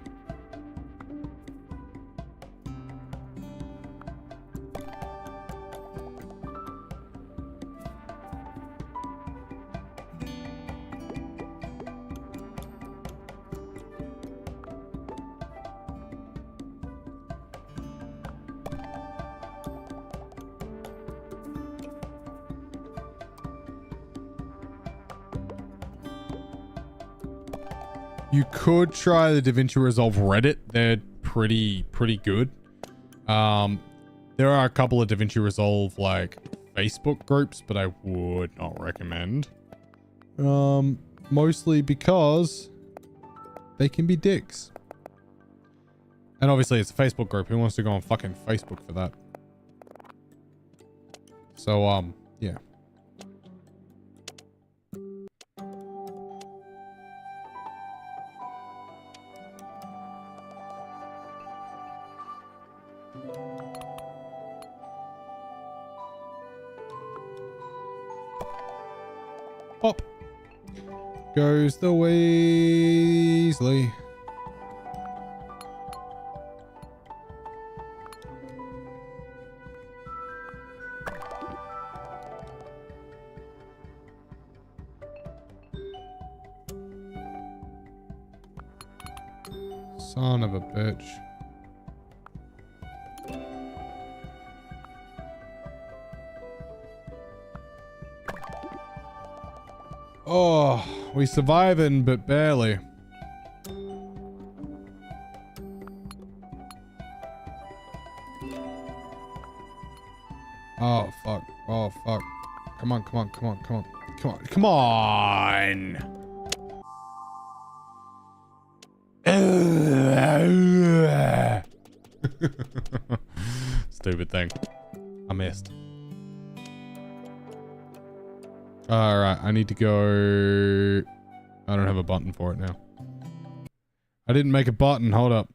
You could try the DaVinci Resolve Reddit. They're pretty good. There are a couple of DaVinci Resolve like Facebook groups, but I would not recommend. Mostly because they can be dicks. And obviously it's a Facebook group. Who wants to go on fucking Facebook for that? So, yeah. Pop. Goes the Weasley. Son of a bitch. Oh, we surviving, but barely. Oh, fuck. Oh, fuck. Come on, come on, come on, come on. Come on, come on. Stupid thing. I missed. All right, I need to go. I don't have a button for it now. I didn't make a button. Hold up.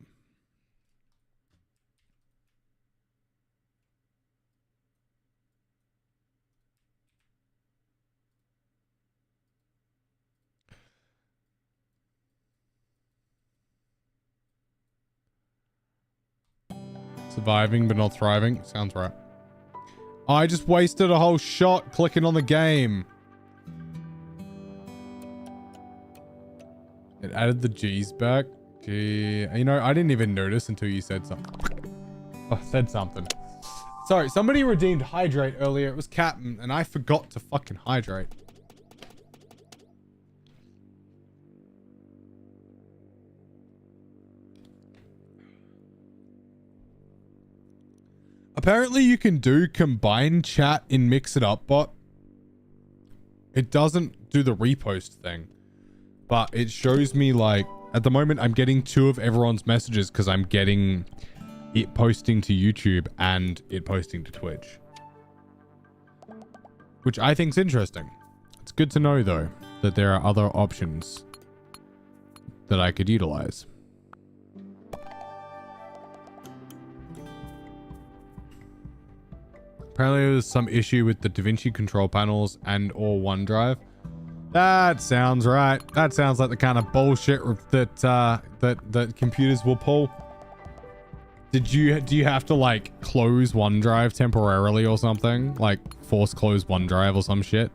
Surviving but not thriving. Sounds right. I just wasted a whole shot clicking on the game. It added the G's back. Gee, you know, I didn't even notice until you said something. Oh, said something. Sorry, somebody redeemed hydrate earlier. It was Captain, and I forgot to fucking hydrate. Apparently you can do combine chat in Mix It Up bot. It doesn't do the repost thing, but it shows me like, at the moment I'm getting 2 of everyone's messages because I'm getting it posting to YouTube and it posting to Twitch. Which I think is interesting. It's good to know though, that there are other options that I could utilize. Apparently there's some issue with the DaVinci control panels and or OneDrive. That sounds right. That sounds like the kind of bullshit that that computers will pull. Do you have to like close OneDrive temporarily or something? Like force close OneDrive or some shit?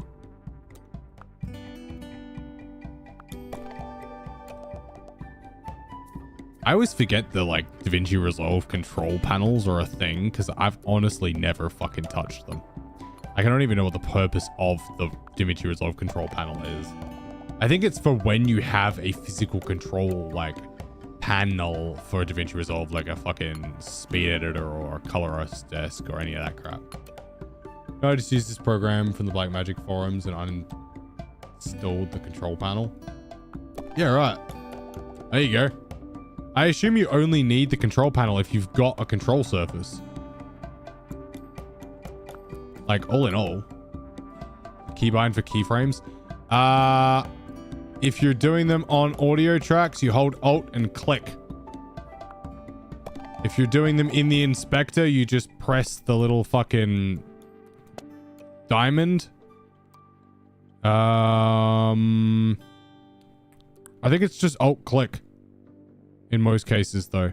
I always forget the like DaVinci Resolve control panels are a thing because I've honestly never fucking touched them. I don't even know what the purpose of the DaVinci Resolve control panel is. I think it's for when you have a physical control like panel for DaVinci Resolve, like a fucking speed editor or a colorist desk or any of that crap. No, I just used this program from the Blackmagic forums and uninstalled the control panel. Yeah, right. There you go. I assume you only need the control panel if you've got a control surface. Like, all in all. Keybind for keyframes. If you're doing them on audio tracks, you hold Alt and click. If you're doing them in the inspector, you just press the little fucking diamond. I think it's just alt-click in most cases, though.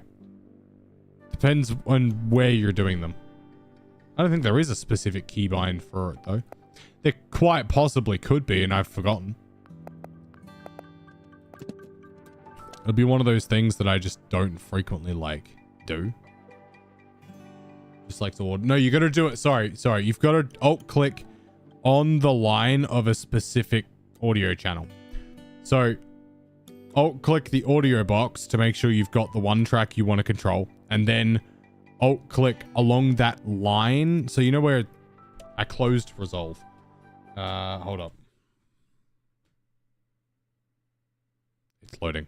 Depends on where you're doing them. I don't think there is a specific keybind for it, though. There quite possibly could be, and I've forgotten. It'll be one of those things that I just don't frequently, like, do. Just like to order. No, you got to do it. Sorry. You've got to alt-click on the line of a specific audio channel. So, alt-click the audio box to make sure you've got the one track you want to control. And then alt-click along that line. So, you know where I closed resolve. Hold up. It's loading.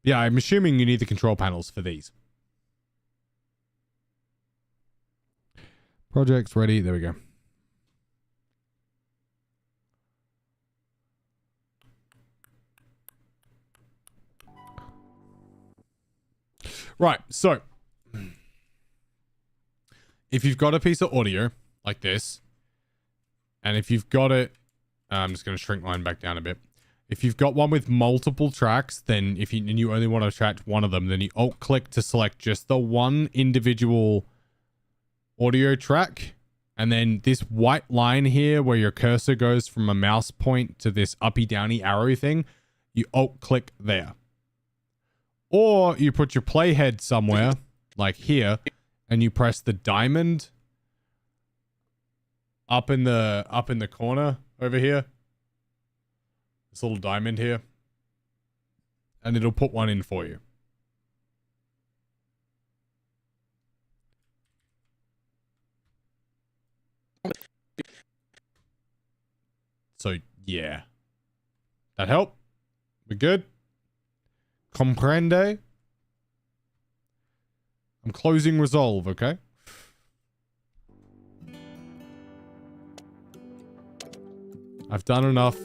Yeah, I'm assuming you need the control panels for these. Projects ready. There we go. Right, so if you've got a piece of audio like this, and if you've got it, I'm just going to shrink mine back down a bit. If you've got one with multiple tracks, then if you only want to track one of them, then you alt-click to select just the one individual audio track. And then this white line here where your cursor goes from a mouse point to this uppy downy arrow thing, you alt-click there. Or you put your playhead somewhere, like here, and you press the diamond up in the corner over here. This little diamond here. And it'll put one in for you. So, yeah. That help? We good? Comprende? I'm closing resolve, okay? I've done enough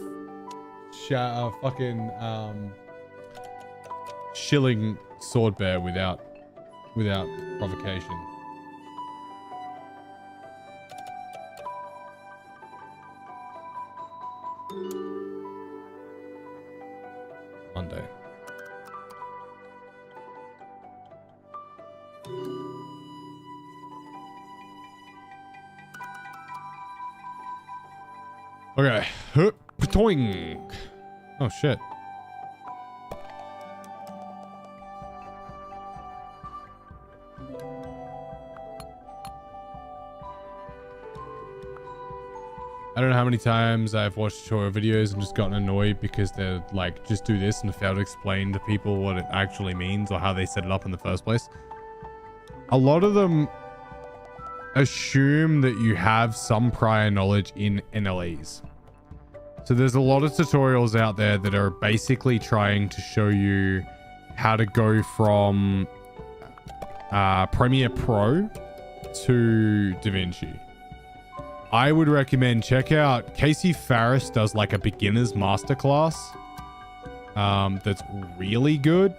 fucking shilling sword bear without provocation. Monday. Okay. Patoing. Oh shit. I don't know how many times I've watched tutorial videos and just gotten annoyed because they're like, just do this and fail to explain to people what it actually means or how they set it up in the first place. A lot of them assume that you have some prior knowledge in NLEs. So there's a lot of tutorials out there that are basically trying to show you how to go from Premiere Pro to DaVinci. I would recommend check out Casey Farris does like a beginner's masterclass that's really good.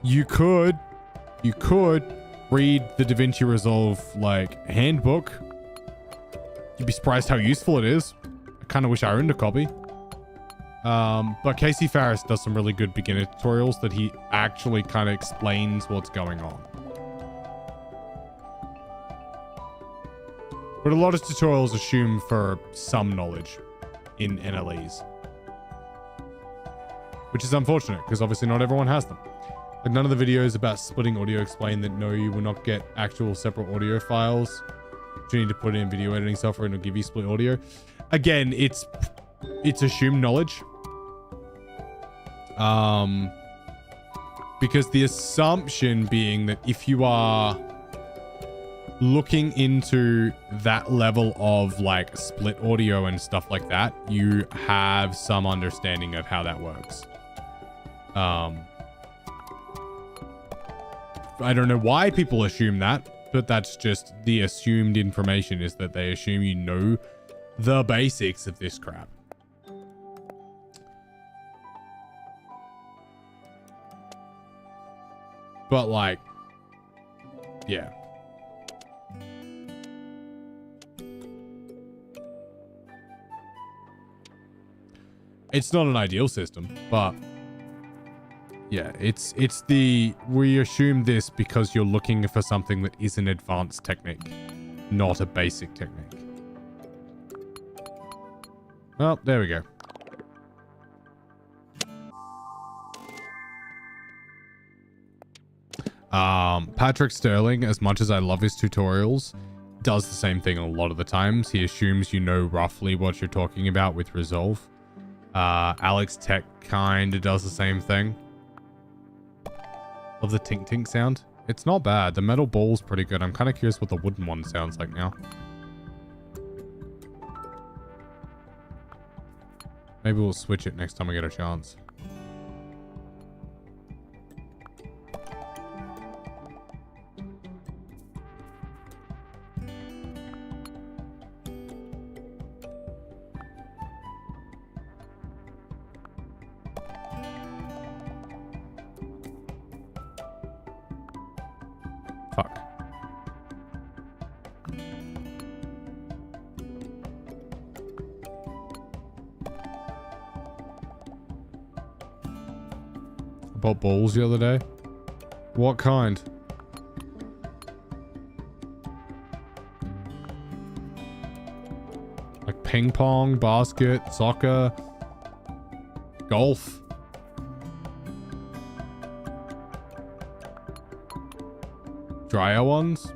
You could read the DaVinci Resolve like handbook. You'd be surprised how useful it is. I kind of wish I owned a copy. But Casey Farris does some really good beginner tutorials that he actually kind of explains what's going on. But a lot of tutorials assume for some knowledge in NLEs. Which is unfortunate, because obviously not everyone has them. Like none of the videos about splitting audio explain that no, you will not get actual separate audio files. You need to put in video editing software and it'll give you split audio. Again, it's assumed knowledge. Because the assumption being that if you are looking into that level of like split audio and stuff like that, you have some understanding of how that works. I don't know why people assume that, but that's just the assumed information, is that they assume you know the basics of this crap. But like, yeah. It's not an ideal system, but yeah, we assume this because you're looking for something that is an advanced technique, not a basic technique. Well, there we go. Patrick Sterling, as much as I love his tutorials, does the same thing a lot of the times. He assumes you know roughly what you're talking about with Resolve. Alex Tech kind of does the same thing. Love the tink tink sound. It's not bad. The metal ball's pretty good. I'm kind of curious what the wooden one sounds like now. Maybe we'll switch it next time we get a chance. Fuck. I bought balls the other day. What kind? Like ping pong, basket, soccer, golf. Dryer ones?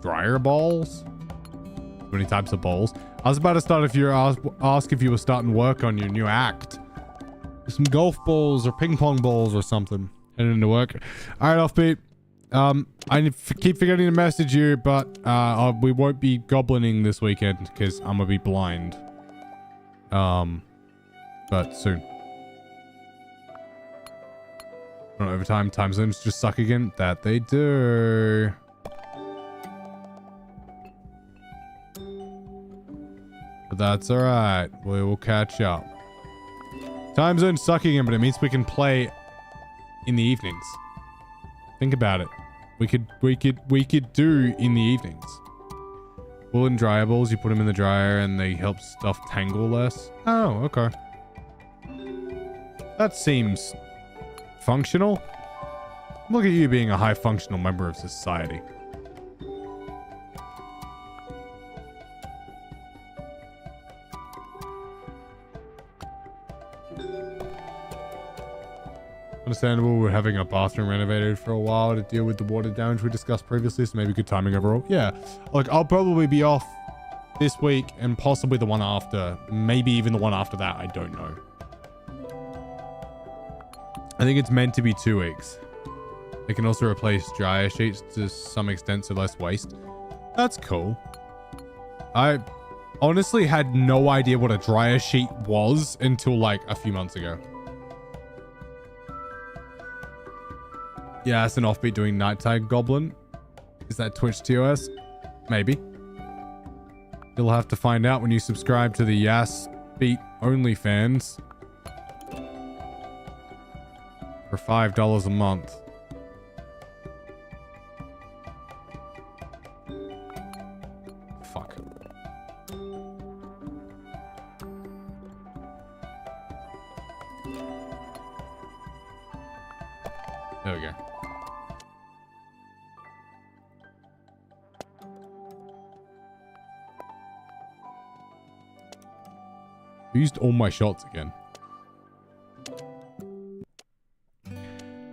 Dryer balls? Many types of balls. I was about to start ask if you were starting work on your new act. Some golf balls or ping pong balls or something. Heading into work. Alright, Offbeat. I keep forgetting to message you, but we won't be goblining this weekend because I'm gonna be blind. But soon. Overtime time zones just suck again. That they do. But that's alright. We will catch up. Time zones suck again, but it means we can play in the evenings. Think about it. We could do in the evenings. Woolen dryer balls, you put them in the dryer and they help stuff tangle less. Oh, okay. That seems functional. Look at you being a high functional member of society. Understandable, we're having a bathroom renovated for a while to deal with the water damage we discussed previously, so maybe good timing overall. Yeah, like I'll probably be off this week and possibly the one after, maybe even the one after that, I don't know. I think it's meant to be 2 weeks. They can also replace dryer sheets to some extent, so less waste. That's cool. I honestly had no idea what a dryer sheet was until like a few months ago. Yeah, that's an Offbeat doing Nighttime Goblin. Is that Twitch TOS? Maybe. You'll have to find out when you subscribe to the Yassbeat OnlyFans. For $5 a month. Fuck. There we go. I used all my shots again.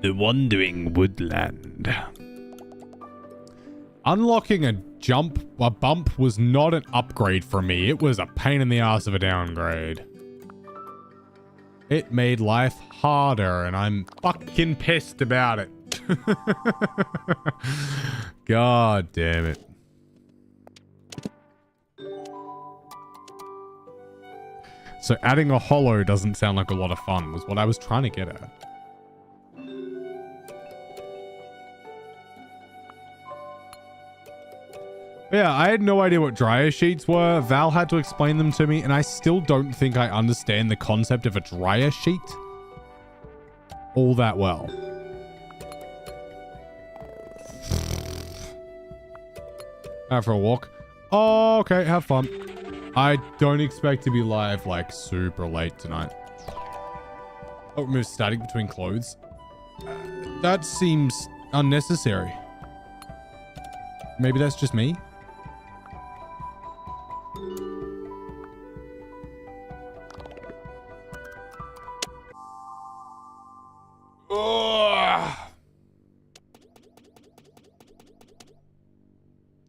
The Wandering Woodland. Unlocking a bump was not an upgrade for me. It was a pain in the ass of a downgrade. It made life harder, and I'm fucking pissed about it. God damn it. So adding a hollow doesn't sound like a lot of fun, was what I was trying to get at. Yeah, I had no idea what dryer sheets were. Val had to explain them to me, and I still don't think I understand the concept of a dryer sheet all that well. Out for a walk. Oh, okay. Have fun. I don't expect to be live like super late tonight. Oh, remove static between clothes. That seems unnecessary. Maybe that's just me. Ugh.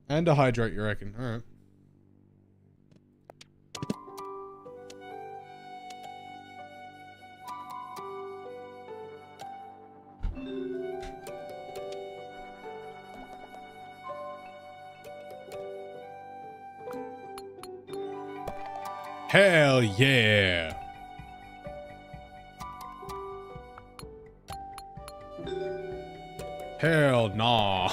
And to hydrate, you reckon? All right. Hell yeah. Hell nah.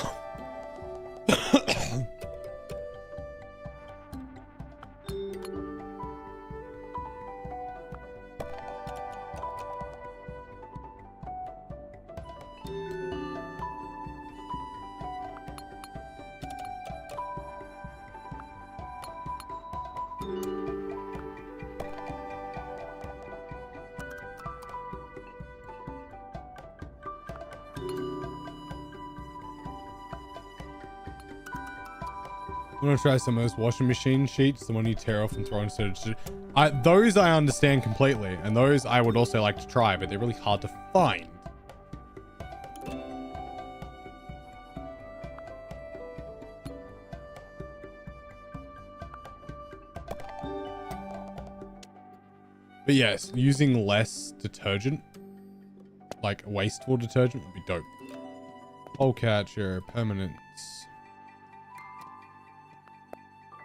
I'm gonna try some of those washing machine sheets, the one you tear off and throw instead of those I understand completely, and those I would also like to try, but they're really hard to find. But yes, using less detergent, like wasteful detergent, would be dope. Polecatcher, permanence.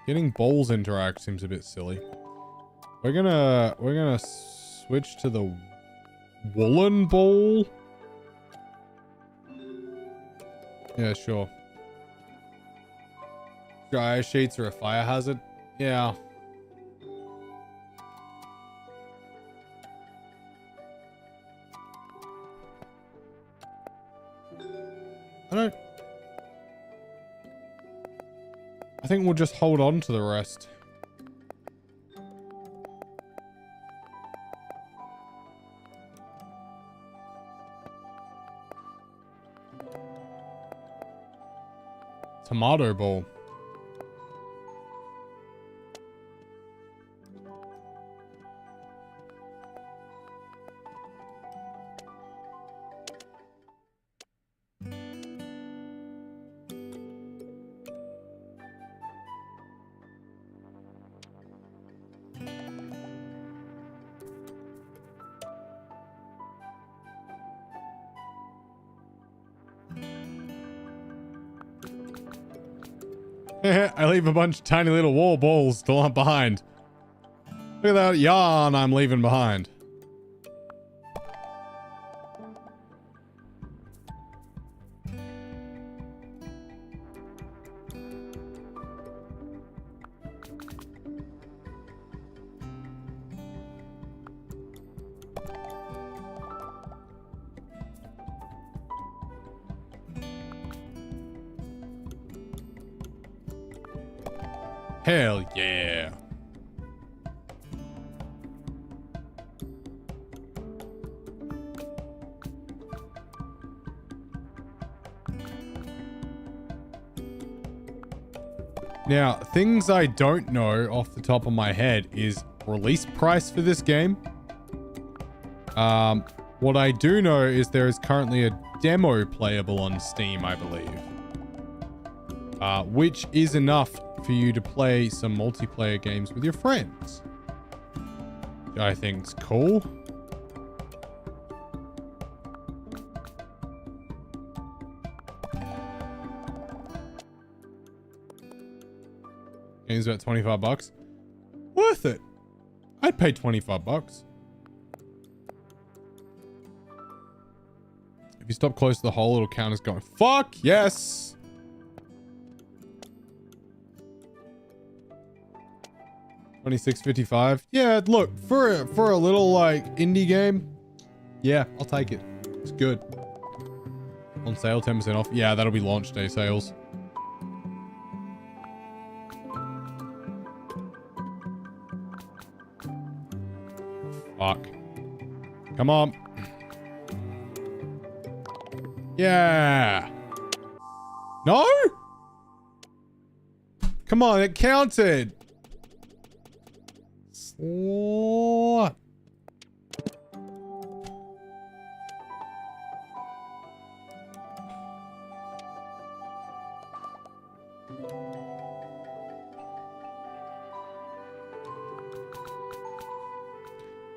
Getting bowls interact seems a bit silly. We're gonna switch to the woolen bowl. Yeah, sure. Dryer sheets are a fire hazard. Yeah. I think we'll just hold on to the rest. Tomato bowl. I leave a bunch of tiny little wall balls still behind. Look at that yarn I'm leaving behind. Hell yeah. Now, things I don't know off the top of my head is release price for this game. What I do know is there is currently a demo playable on Steam, I believe. Which is enough for you to play some multiplayer games with your friends. Which I think's cool. Game's about 25 bucks. Worth it. I'd pay 25 bucks. If you stop close to the hole, it'll count as going. Fuck yes. $26.55. Yeah, look, for a little like indie game, yeah, I'll take it. It's good. On sale, 10% off. Yeah, that'll be launch day sales. Come on. Yeah. No? Come on, it counted. Slut.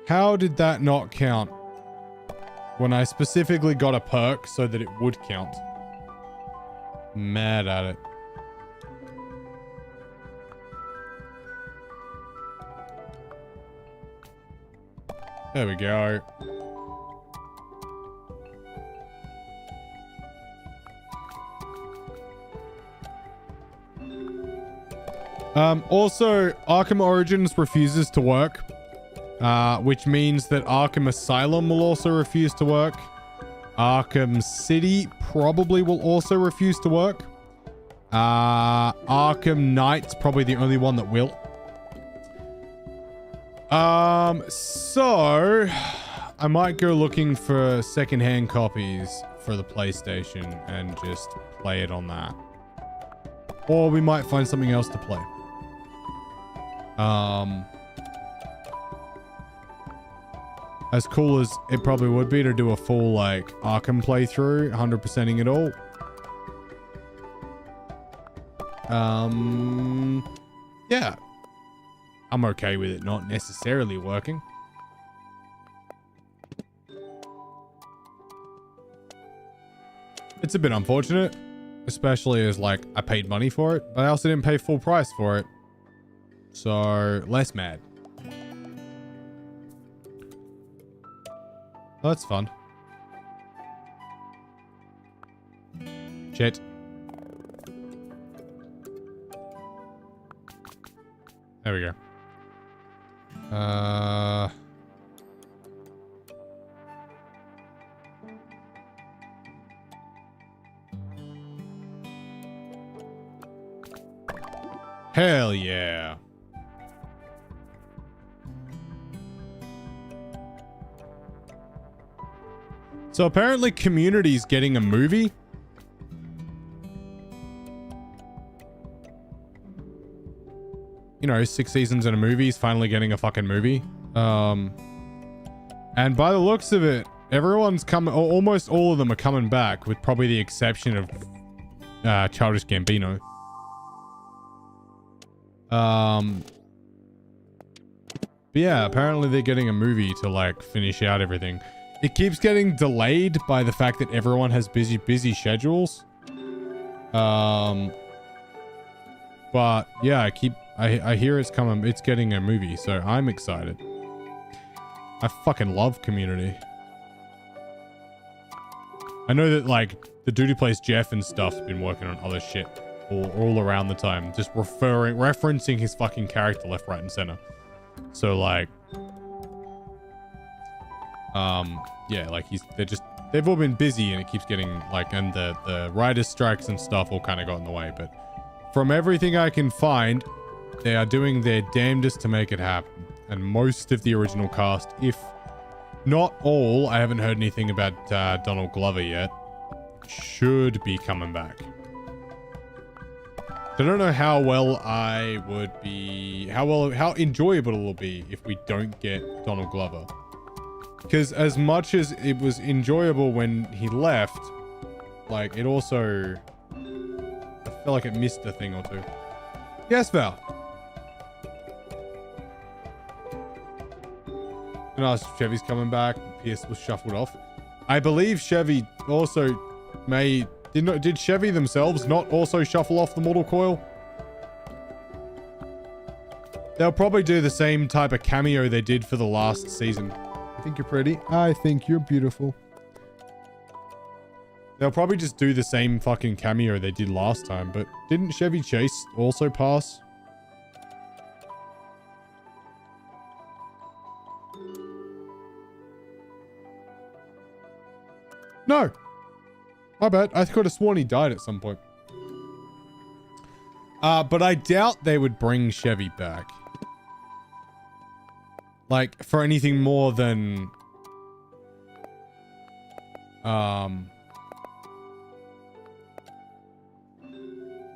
How did that not count? When I specifically got a perk so that it would count. Mad at it. There we go. Also, Arkham Origins refuses to work. Which means that Arkham Asylum will also refuse to work. Arkham City probably will also refuse to work. Arkham Knight's probably the only one that will. So I might go looking for secondhand copies for the PlayStation and just play it on that. Or we might find something else to play. As cool as it probably would be to do a full, like, Arkham playthrough, 100%ing it all. Yeah. I'm okay with it not necessarily working. It's a bit unfortunate, especially as, like, I paid money for it, but I also didn't pay full price for it. So, less mad. Oh, that's fun. Shit. There we go. Hell yeah. So apparently Community's getting a movie. You know, 6 seasons and a movie. He's finally getting a fucking movie. And by the looks of it, everyone's coming, almost all of them are coming back, with probably the exception of Childish Gambino. But yeah, apparently they're getting a movie to, like, finish out everything. It keeps getting delayed by the fact that everyone has busy schedules. But yeah, I hear it's coming. It's getting a movie, so I'm excited. I fucking love Community. I know that, like, the dude who plays Jeff and stuff's been working on other shit all around the time, just referencing his fucking character left, right, and center. So, like, yeah, like they've all been busy, and it keeps getting, like, and the writers' strikes and stuff all kind of got in the way. But from everything I can find, they are doing their damnedest to make it happen. And most of the original cast, if not all, I haven't heard anything about Donald Glover yet, should be coming back. I don't know how well I would be, how enjoyable it will be if we don't get Donald Glover. Because as much as it was enjoyable when he left, like, it also, I feel like it missed a thing or two. Yes, Val. And asked if Chevy's coming back. Pierce was shuffled off. I believe Chevy also did Chevy themselves not also shuffle off the mortal coil? They'll probably do the same type of cameo they did for the last season. I think you're pretty. I think you're beautiful. They'll probably just do the same fucking cameo they did last time, but didn't Chevy Chase also pass? No. My bad. I could have sworn he died at some point. But I doubt they would bring Chevy back. Like, for anything more than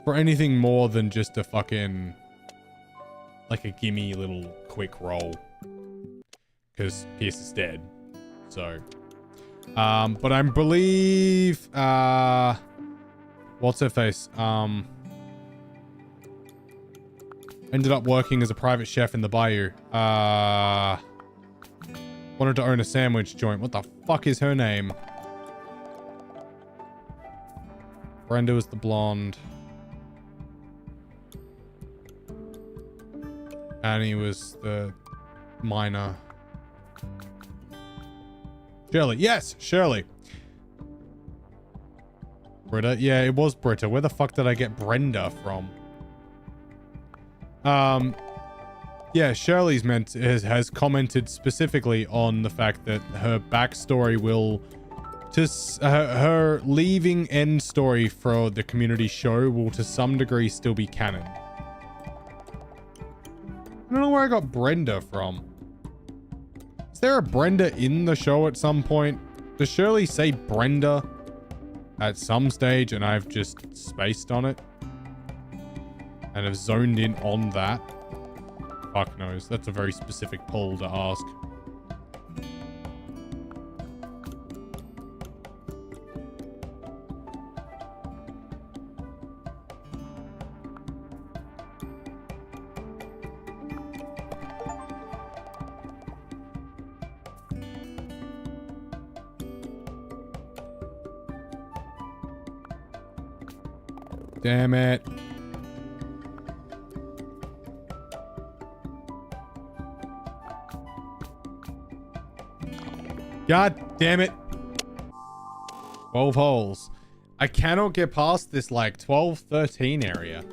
For anything more than just a fucking, like a gimme little quick roll. Because Pierce is dead. So, but I believe, what's her face? Ended up working as a private chef in the bayou. Wanted to own a sandwich joint. What the fuck is her name? Brenda was the blonde. Annie was the minor. Shirley. Yes, Shirley. Britta. Yeah, it was Britta. Where the fuck did I get Brenda from? Yeah, Shirley's has commented specifically on the fact that her backstory will, her leaving end story for the community show will to some degree still be canon. I don't know where I got Brenda from. Is there a Brenda in the show at some point? Does Shirley say Brenda at some stage and I've just spaced on it? And have zoned in on that? Fuck knows. That's a very specific poll to ask. Damn it. God damn it. 12 holes. I cannot get past this like 12, 13 area.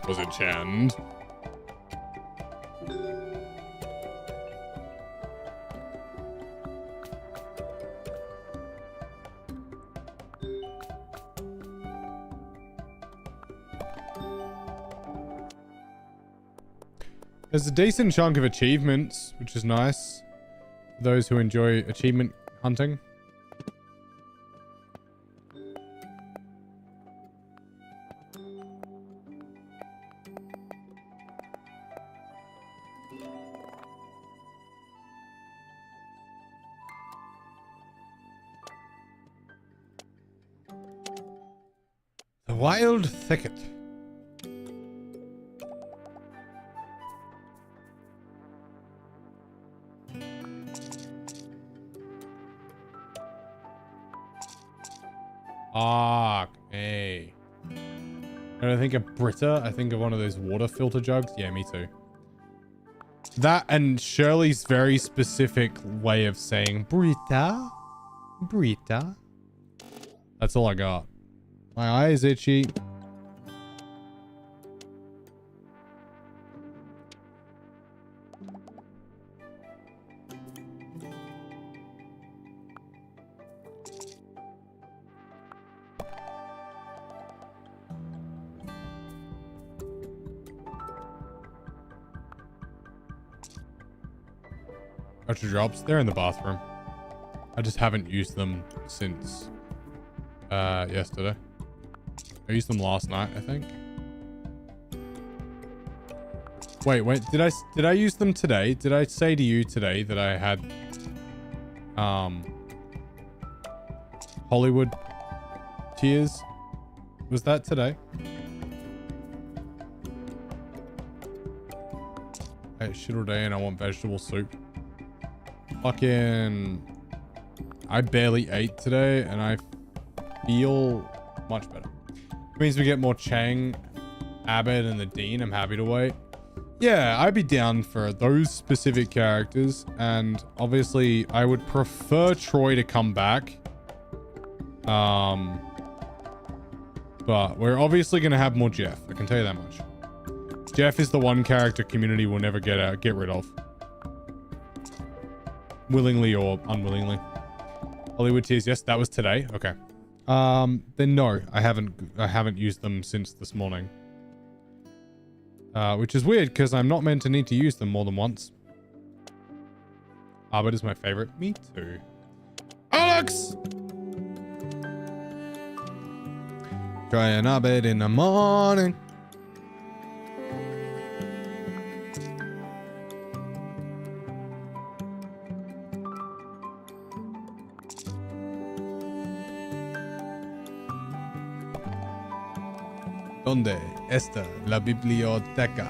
Was it Chand? There's a decent chunk of achievements, which is nice. For those who enjoy achievement hunting. The Wild Thicket. Okay. When I think of Britta, I think of one of those water filter jugs. Yeah, me too. That and Shirley's very specific way of saying Britta. Britta. That's all I got. My eye is itchy. Extra drops. They're in the bathroom. I just haven't used them since yesterday. I used them last night, I think. Wait, did I use them today? Did I say to you today that I had Hollywood tears? Was that today? I ate shit all day and I want vegetable soup. Fucking, I barely ate today and I feel much better. It means we get more Chang, Abbott, and the Dean. I'm happy to wait. Yeah, I'd be down for those specific characters. And obviously, I would prefer Troy to come back. But we're obviously going to have more Jeff. I can tell you that much. Jeff is the one character community will never get rid of. Willingly or unwillingly. Hollywood Tears, yes, that was today. Okay. Then no, I haven't used them since this morning. Which is weird because I'm not meant to need to use them more than once. Arbit is my favorite. Me too. Alex! Try an Arbit in the morning. ¿Dónde está la biblioteca?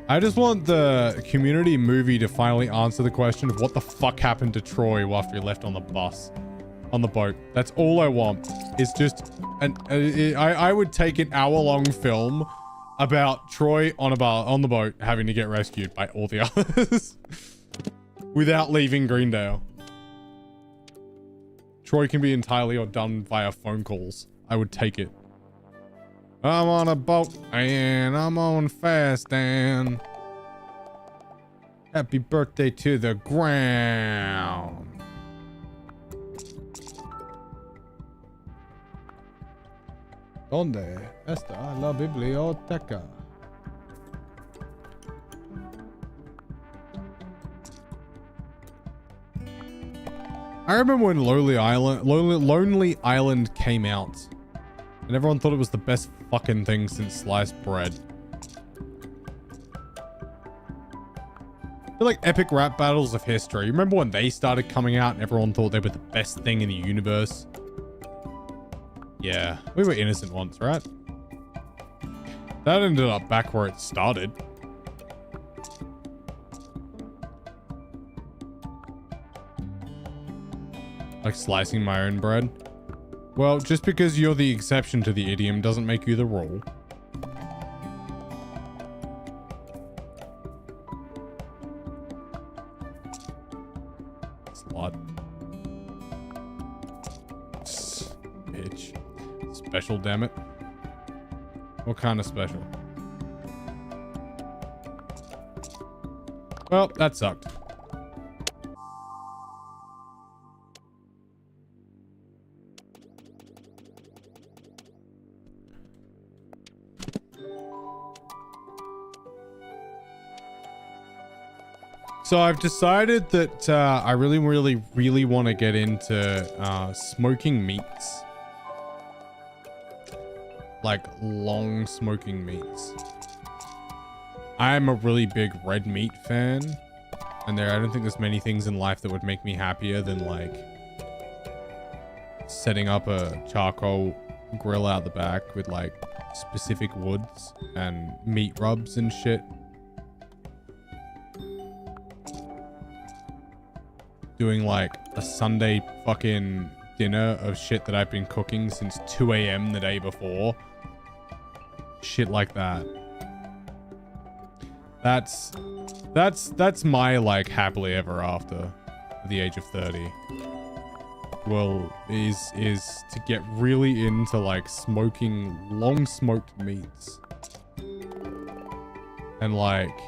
I just want the community movie to finally answer the question of what the fuck happened to Troy after he left on the bus, on the boat. That's all I want. It's just, I would take an hour-long film about Troy on the boat having to get rescued by all the others without leaving Greendale. Troy can be entirely done via phone calls. I would take it. I'm on a boat and I'm on fast and happy birthday to the ground. ¿Dónde está la biblioteca? I remember when Lonely Island came out. And everyone thought it was the best fucking thing since sliced bread. They're like epic rap battles of history. Remember when they started coming out and everyone thought they were the best thing in the universe? Yeah, we were innocent once, right? That ended up back where it started. Like slicing my own bread. Well, just because you're the exception to the idiom doesn't make you the rule. Slut. Bitch. Special, damn it. What kind of special? Well, that sucked. So I've decided that I really want to get into smoking meats. Like long smoking meats. I am a really big red meat fan. And I don't think there's many things in life that would make me happier than like setting up a charcoal grill out the back with like specific woods and meat rubs and shit. Doing like a Sunday fucking dinner of shit that I've been cooking since 2 a.m. the day before. Shit like that. That's my like happily ever after at the age of 30. Well, is to get really into like smoking long smoked meats. And like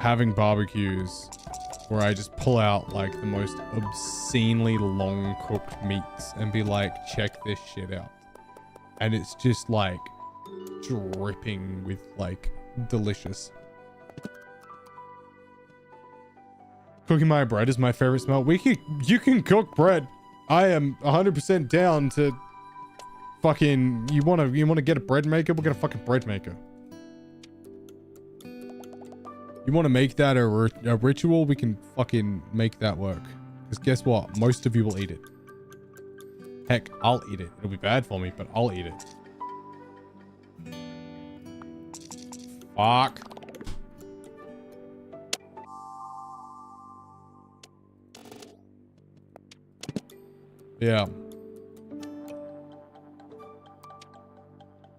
having barbecues where I just pull out like the most obscenely long cooked meats and be like, check this shit out. And it's just like dripping with like delicious. Cooking my bread is my favorite smell. You can cook bread. I am 100% down to fucking. You wanna get a bread maker? We'll get a fucking bread maker. You wanna make that a ritual? We can fucking make that work. Because guess what? Most of you will eat it. Heck, I'll eat it. It'll be bad for me, but I'll eat it. Fuck. Yeah.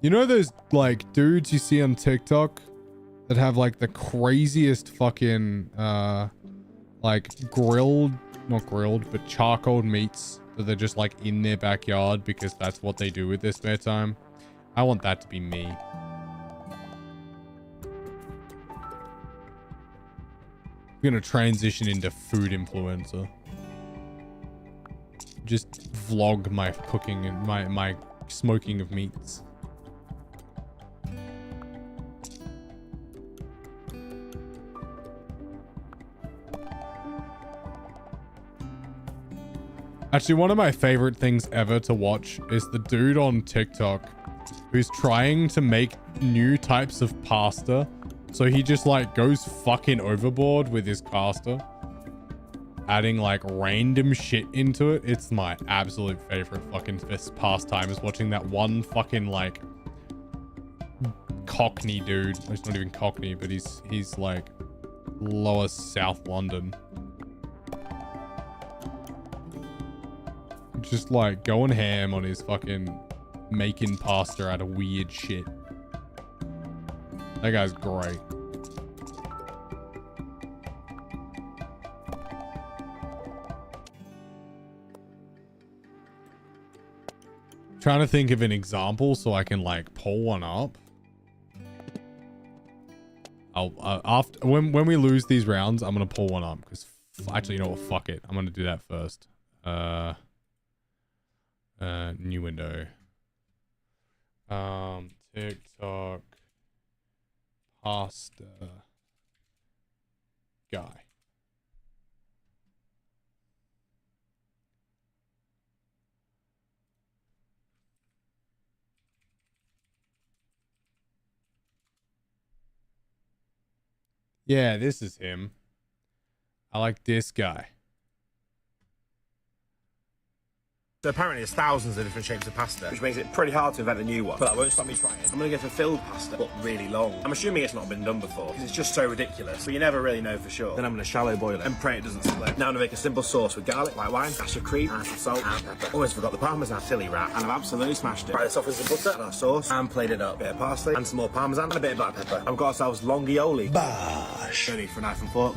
You know those, like, dudes you see on TikTok that have, like, the craziest fucking, like, not grilled, but charcoaled meats that they're just, like, in their backyard because that's what they do with their spare time? I want that to be me. I'm gonna transition into food influencer. Just vlog my cooking and my smoking of meats. Actually, one of my favorite things ever to watch is the dude on TikTok who's trying to make new types of pasta. So he just like goes fucking overboard with his pasta, adding like random shit into it. It's my absolute favorite fucking pastime is watching that one fucking like Cockney dude. He's not even Cockney, but he's like lower South London. Just like going ham on his fucking making pasta out of weird shit. That guy's great. Trying to think of an example so I can like pull one up. I'll after when we lose these rounds, I'm gonna pull one up because actually, you know what? Fuck it. I'm gonna do that first. New window. TikTok pasta guy. Yeah, this is him. I like this guy. So apparently there's thousands of different shapes of pasta, which makes it pretty hard to invent a new one. But that won't stop me trying. I'm gonna go for filled pasta, but really long. I'm assuming it's not been done before, because it's just so ridiculous. But you never really know for sure. Then I'm gonna shallow boil it and pray it doesn't split. Now I'm gonna make a simple sauce with garlic, white wine, dash of cream, and some salt, and pepper. Always forgot the parmesan, silly rat, and I've absolutely smashed it. Fry this off with some butter and our sauce, and played it up. A bit of parsley, and some more parmesan, and a bit of black pepper. I've got ourselves longioli. Bash. No need for a knife and fork.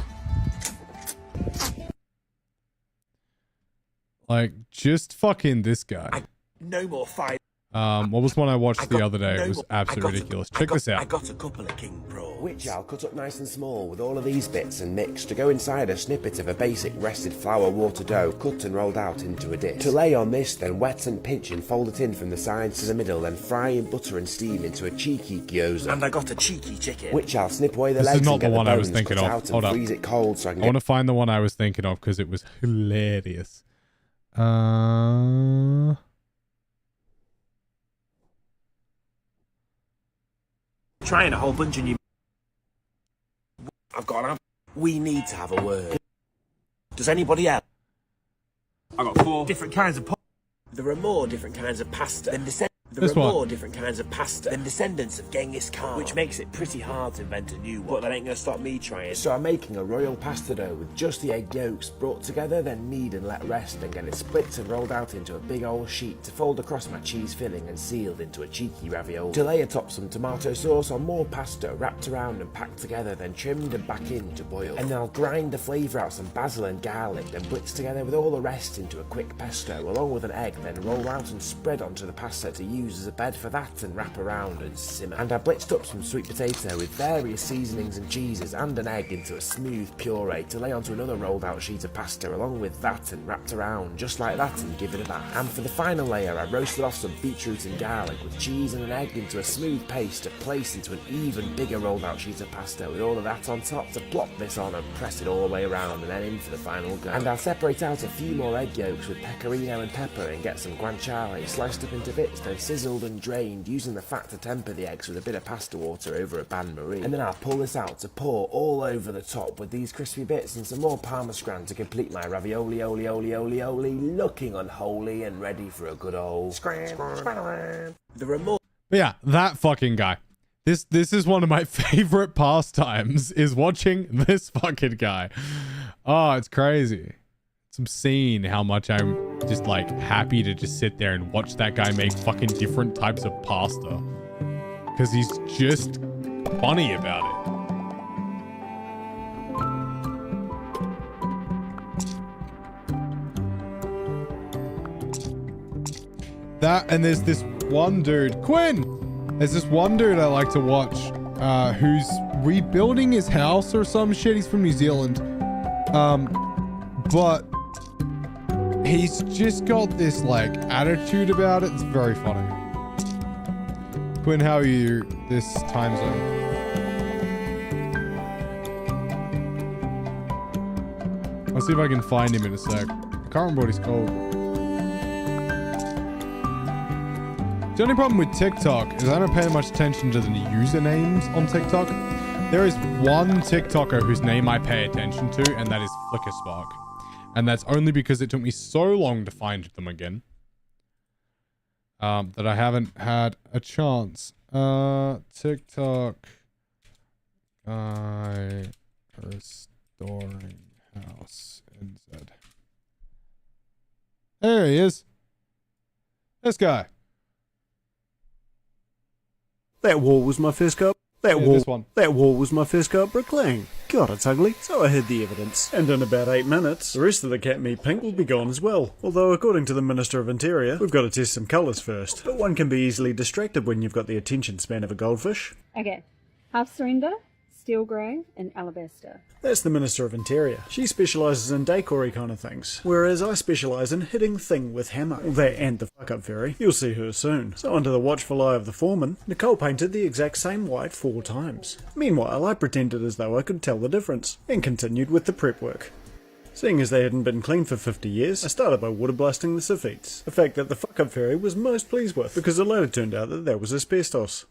Like, just fucking this guy. No more fight. What was one I watched the other day? It was absolutely ridiculous. Check this out. I got a couple of king prawns, which I'll cut up nice and small with all of these bits and mix to go inside a snippet of a basic rested flour water dough cut and rolled out into a dish. To lay on this, then wet and pinch and fold it in from the sides to the middle, then fry in butter and steam into a cheeky gyoza. And I got a cheeky chicken, which I'll snip away the This legs is not and get the one the I was bones thinking cut of. out Hold and up. freeze it cold so I can I want to find the one I was thinking of because it was hilarious. Trying a whole bunch of new. I've got an. We need to have a word. Does anybody else? I got 4 different kinds of. There are more different kinds of pasta than more different kinds of pasta than descendants of Genghis Khan, which makes it pretty hard to invent a new one. But that ain't gonna stop me trying. So I'm making a royal pasta dough with just the egg yolks brought together, then knead and let rest, and get it split and rolled out into a big old sheet to fold across my cheese filling and sealed into a cheeky ravioli. To lay atop some tomato sauce on more pasta wrapped around and packed together, then trimmed and back in to boil. And then I'll grind the flavour out some basil and garlic, then blitz together with all the rest into a quick pesto, along with an egg, then roll out and spread onto the pasta to use use as a bed for that and wrap around and simmer. And I blitzed up some sweet potato with various seasonings and cheeses and an egg into a smooth puree to lay onto another rolled out sheet of pasta along with that and wrapped around just like that and give it a bath. And for the final layer I roasted off some beetroot and garlic with cheese and an egg into a smooth paste to place into an even bigger rolled out sheet of pasta with all of that on top to plop this on and press it all the way around and then in for the final go. And I'll separate out a few more egg yolks with pecorino and pepper and get some guanciale sliced up into bits then sizzled and drained using the fat to temper the eggs with a bit of pasta water over a bain-marie. And then I'll pull this out to pour all over the top with these crispy bits and some more parmesan to complete my ravioli looking unholy and ready for a good old scram. The remote. Yeah, that fucking guy. This is one of my favorite pastimes is watching this fucking guy. Oh, it's crazy. It's obscene how much I'm just like happy to just sit there and watch that guy make fucking different types of pasta. Because he's just funny about it. That, and there's this one dude, Quinn! There's this one dude I like to watch, who's rebuilding his house or some shit. He's from New Zealand. But he's just got this, like, attitude about it. It's very funny. Quinn, how are you this time zone? I'll see if I can find him in a sec. I can't remember what he's called. The only problem with TikTok is I don't pay much attention to the usernames on TikTok. There is one TikToker whose name I pay attention to, and that is Flickerspark. And that's only because it took me so long to find them again. That I haven't had a chance. TikTok guy restoring house NZ. There he is. This guy. That wall was my first cup. That wall was my first cup bricklaying. God, it's ugly. So I hid the evidence. And in about 8 minutes, the rest of the cat meat pink will be gone as well. Although, according to the Minister of Interior, we've got to test some colours first. But one can be easily distracted when you've got the attention span of a goldfish. Okay. Half surrender, steel grey, and alabaster. That's the Minister of Interior. She specialises in decor-y kind of things, whereas I specialise in hitting thing with hammer. Well, that and the fuck-up fairy. You'll see her soon. So under the watchful eye of the foreman, Nicole painted the exact same white 4 times. Meanwhile, I pretended as though I could tell the difference, and continued with the prep work. Seeing as they hadn't been cleaned for 50 years, I started by water blasting the soffits, a fact that the fuck-up fairy was most pleased with, because it later turned out that that was asbestos.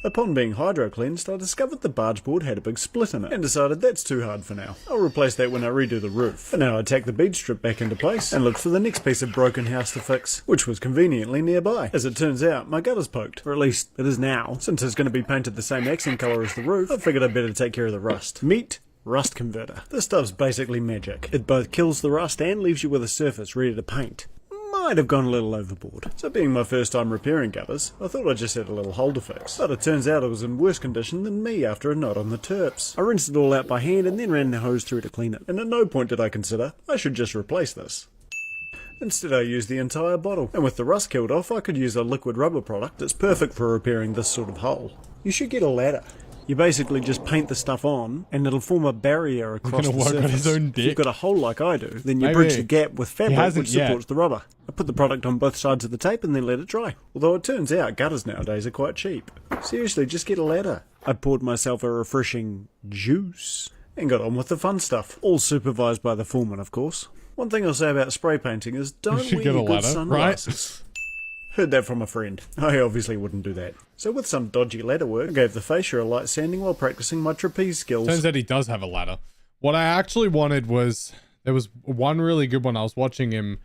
Upon being hydro-cleansed, I discovered the barge board had a big split in it, and decided that's too hard for now. I'll replace that when I redo the roof. But now I tack the bead strip back into place, and looked for the next piece of broken house to fix, which was conveniently nearby. As it turns out, my gutter's poked, or at least it is now. Since it's going to be painted the same accent colour as the roof, I figured I'd better take care of the rust. Meet Rust Converter. This stuff's basically magic. It both kills the rust and leaves you with a surface ready to paint. Might have gone a little overboard. So being my first time repairing gutters, I thought I just had a little hole to fix. But it turns out it was in worse condition than me after a night on the terps. I rinsed it all out by hand and then ran the hose through to clean it. And at no point did I consider, I should just replace this. Instead I used the entire bottle. And with the rust killed off, I could use a liquid rubber product that's perfect for repairing this sort of hole. You should get a ladder. You basically just paint the stuff on, and it'll form a barrier across the surface. On his own dick. If you've got a hole like I do, then you bridge the gap with fabric which supports the rubber. I put the product on both sides of the tape and then let it dry. Although it turns out gutters nowadays are quite cheap. Seriously, just get a ladder. I poured myself a refreshing juice and got on with the fun stuff. All supervised by the foreman, of course. One thing I'll say about spray painting is don't wear your good sunglasses. Right? Heard that from a friend. I obviously wouldn't do that. So with some dodgy ladder work, I gave the fascia a light sanding while practicing my trapeze skills. Turns out he does have a ladder. What I actually wanted was, there was one really good one. I was watching him.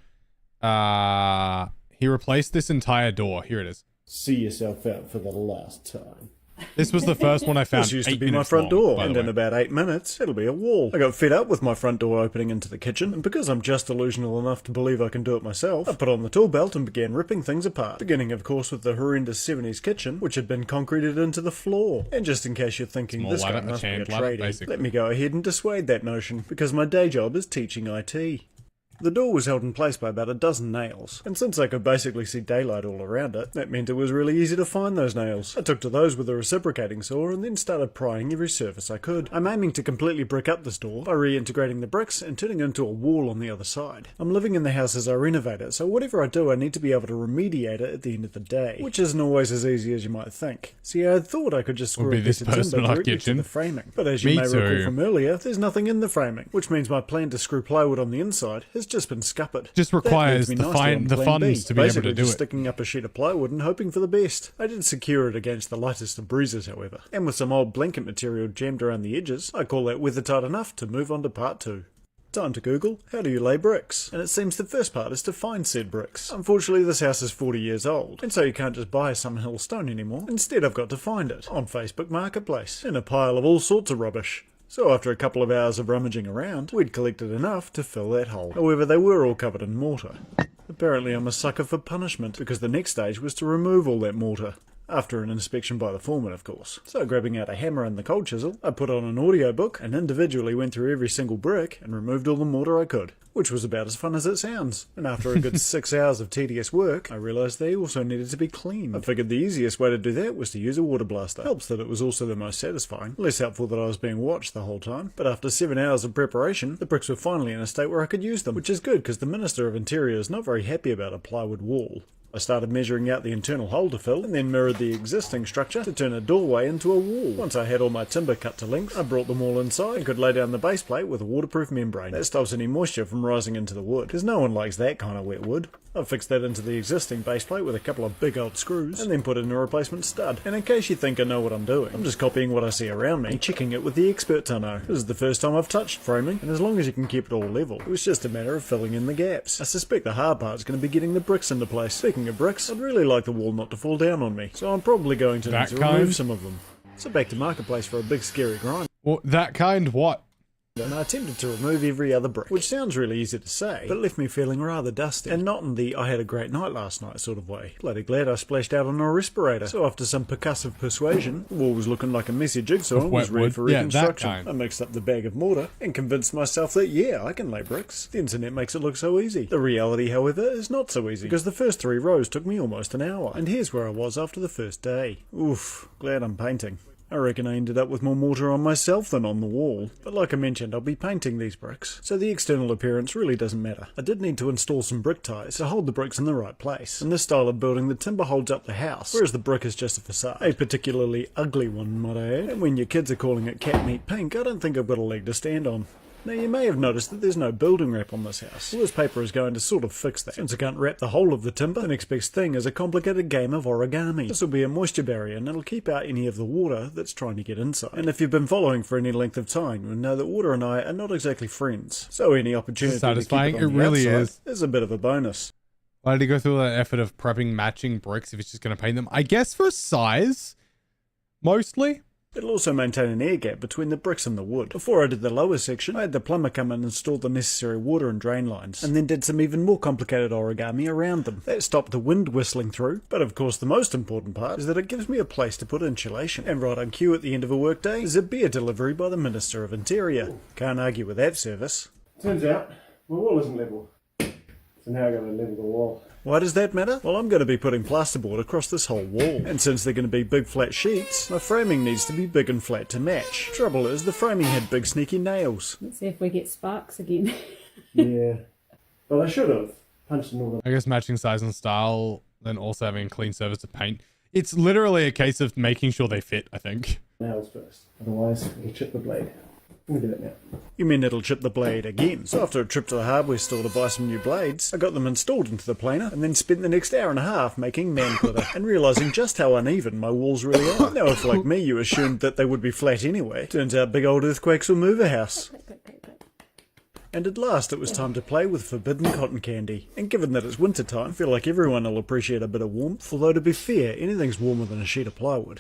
He replaced this entire door. Here it is. See yourself out for the last time. This was the first one I found. This used to be my front door, and in about 8 minutes, it'll be a wall. I got fed up with my front door opening into the kitchen, and because I'm just delusional enough to believe I can do it myself, I put on the tool belt and began ripping things apart. Beginning, of course, with the horrendous 70s kitchen, which had been concreted into the floor. And just in case you're thinking this guy must be a tradie, let me go ahead and dissuade that notion, because my day job is teaching IT. The door was held in place by about a dozen nails, and since I could basically see daylight all around it, that meant it was really easy to find those nails. I took to those with a reciprocating saw and then started prying every surface I could. I'm aiming to completely brick up this door by reintegrating the bricks and turning it into a wall on the other side. I'm living in the house as I renovate it, so whatever I do I need to be able to remediate it at the end of the day, which isn't always as easy as you might think. See, I thought I could just screw a piece of timber directly to the framing, but as you may recall from earlier, there's nothing in the framing, which means my plan to screw plywood on the inside has just been scuppered. Just requires the funds to be able to do it. Sticking up a sheet of plywood and hoping for the best. I did secure it against the lightest of breezes, however, and with some old blanket material jammed around the edges, I call that weathertight enough to move on to part 2. Time to Google, how do you lay bricks? And it seems the first part is to find said bricks. Unfortunately, this house is 40 years old, and so you can't just buy some hill stone anymore. Instead, I've got to find it on Facebook Marketplace, in a pile of all sorts of rubbish. So after a couple of hours of rummaging around, we'd collected enough to fill that hole. However, they were all covered in mortar. Apparently I'm a sucker for punishment, because the next stage was to remove all that mortar. After an inspection by the foreman, of course. So grabbing out a hammer and the cold chisel, I put on an audiobook and individually went through every single brick and removed all the mortar I could. Which was about as fun as it sounds. And after a good 6 hours of tedious work, I realised they also needed to be cleaned. I figured the easiest way to do that was to use a water blaster. Helps that it was also the most satisfying. Less helpful that I was being watched the whole time. But after 7 hours of preparation, the bricks were finally in a state where I could use them. Which is good because the Minister of Interior is not very happy about a plywood wall. I started measuring out the internal hole to fill, and then mirrored the existing structure to turn a doorway into a wall. Once I had all my timber cut to length, I brought them all inside and could lay down the base plate with a waterproof membrane. That stops any moisture from rising into the wood, because no one likes that kind of wet wood. I fixed that into the existing base plate with a couple of big old screws, and then put in a replacement stud. And in case you think I know what I'm doing, I'm just copying what I see around me and checking it with the experts I know. This is the first time I've touched framing, and as long as you can keep it all level, it was just a matter of filling in the gaps. I suspect the hard part's going to be getting the bricks into place. Speaking of bricks, I'd really like the wall not to fall down on me, so I'm probably going to need to remove some of them. So back to Marketplace for a big scary grind. Well, that kind what? And I attempted to remove every other brick, which sounds really easy to say, but left me feeling rather dusty, and not in the I had a great night last night sort of way. Bloody glad I splashed out on a respirator. So after some percussive persuasion, the wall was looking like a messy jigsaw and was ready for reconstruction. I mixed up the bag of mortar and convinced myself that yeah, I can lay bricks. The internet makes it look so easy. The reality, however, is not so easy, because the first 3 rows took me almost an hour, and here's where I was after the first day. Oof, glad I'm painting. I reckon I ended up with more mortar on myself than on the wall, but like I mentioned, I'll be painting these bricks, so the external appearance really doesn't matter. I did need to install some brick ties to hold the bricks in the right place. In this style of building, the timber holds up the house, whereas the brick is just a facade. A particularly ugly one, might I add. And when your kids are calling it cat meat pink, I don't think I've got a leg to stand on. Now you may have noticed that there's no building wrap on this house. Well, this paper is going to sort of fix that. Since I can't wrap the whole of the timber, the next best thing is a complicated game of origami. This will be a moisture barrier and it'll keep out any of the water that's trying to get inside. And if you've been following for any length of time, you'll know that water and I are not exactly friends. So any opportunity to keep it on the outside is a bit of a bonus. Why did he go through that effort of prepping matching bricks if he's just going to paint them? I guess for size, mostly. It'll also maintain an air gap between the bricks and the wood. Before I did the lower section, I had the plumber come in and install the necessary water and drain lines, and then did some even more complicated origami around them. That stopped the wind whistling through, but of course the most important part is that it gives me a place to put insulation. And right on cue at the end of a workday is a beer delivery by the Minister of Interior. Can't argue with that service. Turns out, my wall isn't level. So now I've got to level the wall. Why does that matter? Well, I'm going to be putting plasterboard across this whole wall, and since they're going to be big flat sheets, my framing needs to be big and flat to match. Trouble is, the framing had big sneaky nails. Let's see if we get sparks again. Yeah, but I should have punched in all the... I guess matching size and style, then also having a clean surface to paint. It's literally a case of making sure they fit, I think. Nails first, otherwise it'll chip the blade. Let me do it now. You mean it'll chip the blade again? So after a trip to the hardware store to buy some new blades, I got them installed into the planer and then spent the next hour and a half making man glitter and realising just how uneven my walls really are. Now if like me you assumed that they would be flat anyway, turns out big old earthquakes will move a house. And at last it was time to play with forbidden cotton candy. And given that it's winter time, I feel like everyone will appreciate a bit of warmth, although to be fair, anything's warmer than a sheet of plywood.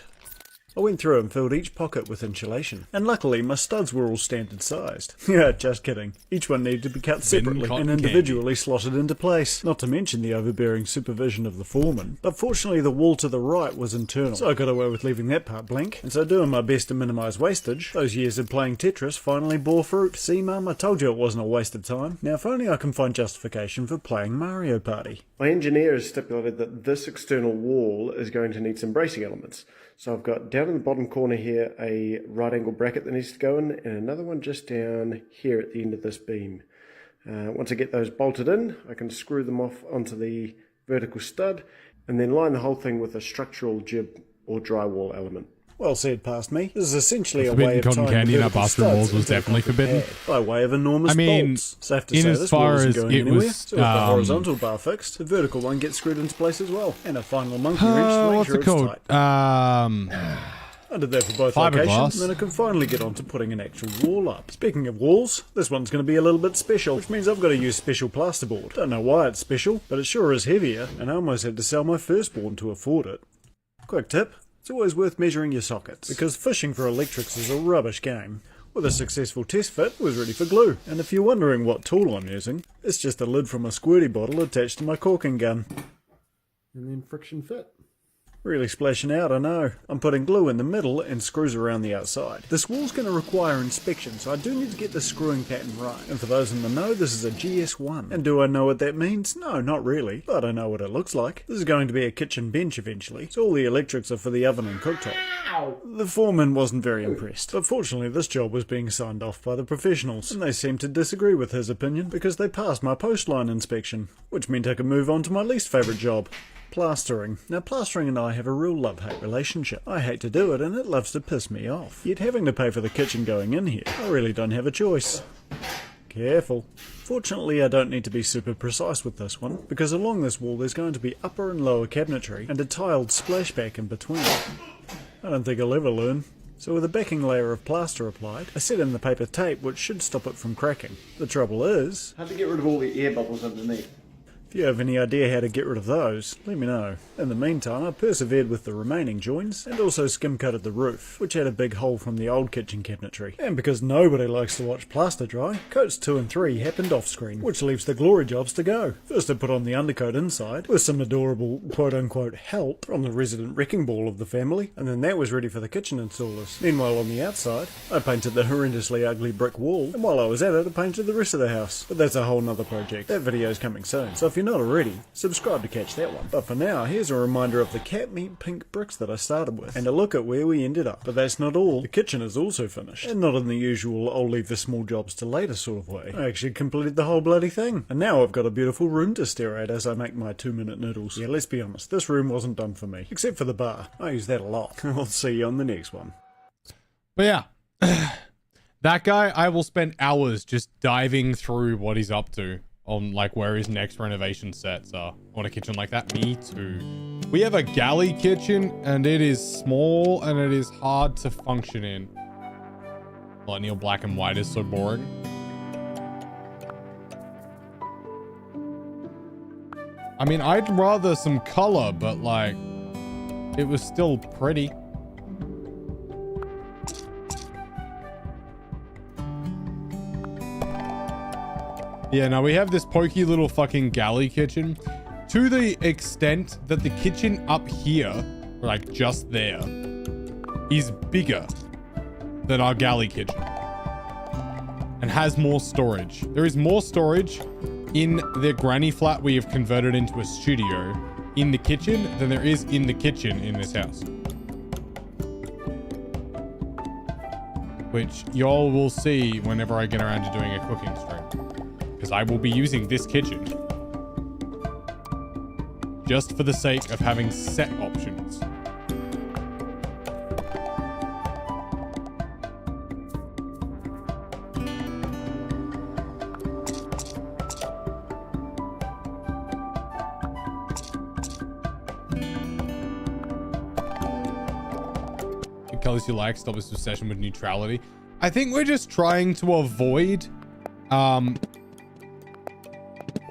I went through and filled each pocket with insulation, and luckily my studs were all standard sized. Yeah, just kidding. Each one needed to be cut separately and individually slotted into place, not to mention the overbearing supervision of the foreman. But fortunately the wall to the right was internal, so I got away with leaving that part blank, and so doing my best to minimise wastage, those years of playing Tetris finally bore fruit. See Mum, I told you it wasn't a waste of time. Now if only I can find justification for playing Mario Party. My engineer has stipulated that this external wall is going to need some bracing elements. So I've got down in the bottom corner here a right angle bracket that needs to go in, and another one just down here at the end of this beam. Once I get those bolted in, I can screw them off onto the vertical stud and then line the whole thing with a structural jib or drywall element. Well said, past me. This is essentially a Forbidden way of cotton tying candy in our vertical bathroom studs walls was into a definitely concrete forbidden. pad by way of enormous I mean, bolts. Safe to in say as this far wall isn't as going it anywhere. was, So with the horizontal bar fixed, the vertical one gets screwed into place as well, and a final monkey wrench to make what's sure it called? it's tight. I did that for both locations, and then I can finally get on to putting an actual wall up. Speaking of walls, this one's going to be a little bit special, which means I've got to use special plasterboard. Don't know why it's special, but it sure is heavier, and I almost had to sell my firstborn to afford it. Quick tip, it's always worth measuring your sockets, because fishing for electrics is a rubbish game. With a successful test fit, was ready for glue. And if you're wondering what tool I'm using, it's just a lid from a squirty bottle attached to my caulking gun. And then friction fit. Really splashing out, I know. I'm putting glue in the middle and screws around the outside. This wall's going to require inspection, so I do need to get the screwing pattern right. And for those in the know, this is a GS1. And do I know what that means? No, not really. But I know what it looks like. This is going to be a kitchen bench eventually, so all the electrics are for the oven and cooktop. The foreman wasn't very impressed, but fortunately this job was being signed off by the professionals, and they seemed to disagree with his opinion because they passed my post-line inspection, which meant I could move on to my least favourite job. Plastering. Now plastering and I have a real love-hate relationship. I hate to do it and it loves to piss me off. Yet having to pay for the kitchen going in here, I really don't have a choice. Careful. Fortunately I don't need to be super precise with this one, because along this wall there's going to be upper and lower cabinetry and a tiled splashback in between. I don't think I'll ever learn. So with a backing layer of plaster applied, I set in the paper tape which should stop it from cracking. The trouble is, How to get rid of all the air bubbles underneath? if you have any idea how to get rid of those, let me know. In the meantime, I persevered with the remaining joins, and also skim-coated the roof, which had a big hole from the old kitchen cabinetry. And because nobody likes to watch plaster dry, coats 2 and 3 happened off-screen, which leaves the glory jobs to go. First I put on the undercoat inside, with some adorable quote-unquote help from the resident wrecking ball of the family, and then that was ready for the kitchen installers. Meanwhile on the outside, I painted the horrendously ugly brick wall, and while I was at it, I painted the rest of the house. But that's a whole nother project. That video's coming soon, so if you're not already, subscribe to catch that one. But for now, here's a reminder of the cat meat pink bricks that I started with, and a look at where we ended up. But that's not all. The kitchen is also finished, and not in the usual I'll leave the small jobs to later sort of way. I actually completed the whole bloody thing, and now I've got a beautiful room to stare at as I make my 2-minute noodles. Yeah, let's be honest, this room wasn't done for me, except for the bar. I use that a lot. I'll see you on the next one. But yeah, that guy, I will spend hours just diving through what he's up to on like where his next renovation sets are. On a kitchen like that? Me too. We have a galley kitchen and it is small and it is hard to function in. Millennial black and white is so boring. I mean, I'd rather some color, but like, it was still pretty. Yeah, now we have this pokey little fucking galley kitchen to the extent that the kitchen up here, like just there, is bigger than our galley kitchen and has more storage. There is more storage in the granny flat we have converted into a studio in the kitchen than there is in the kitchen in this house. Which y'all will see whenever I get around to doing a cooking stream. Because I will be using this kitchen just for the sake of having set options. The colors you like, stop this obsession with neutrality. I think we're just trying to avoid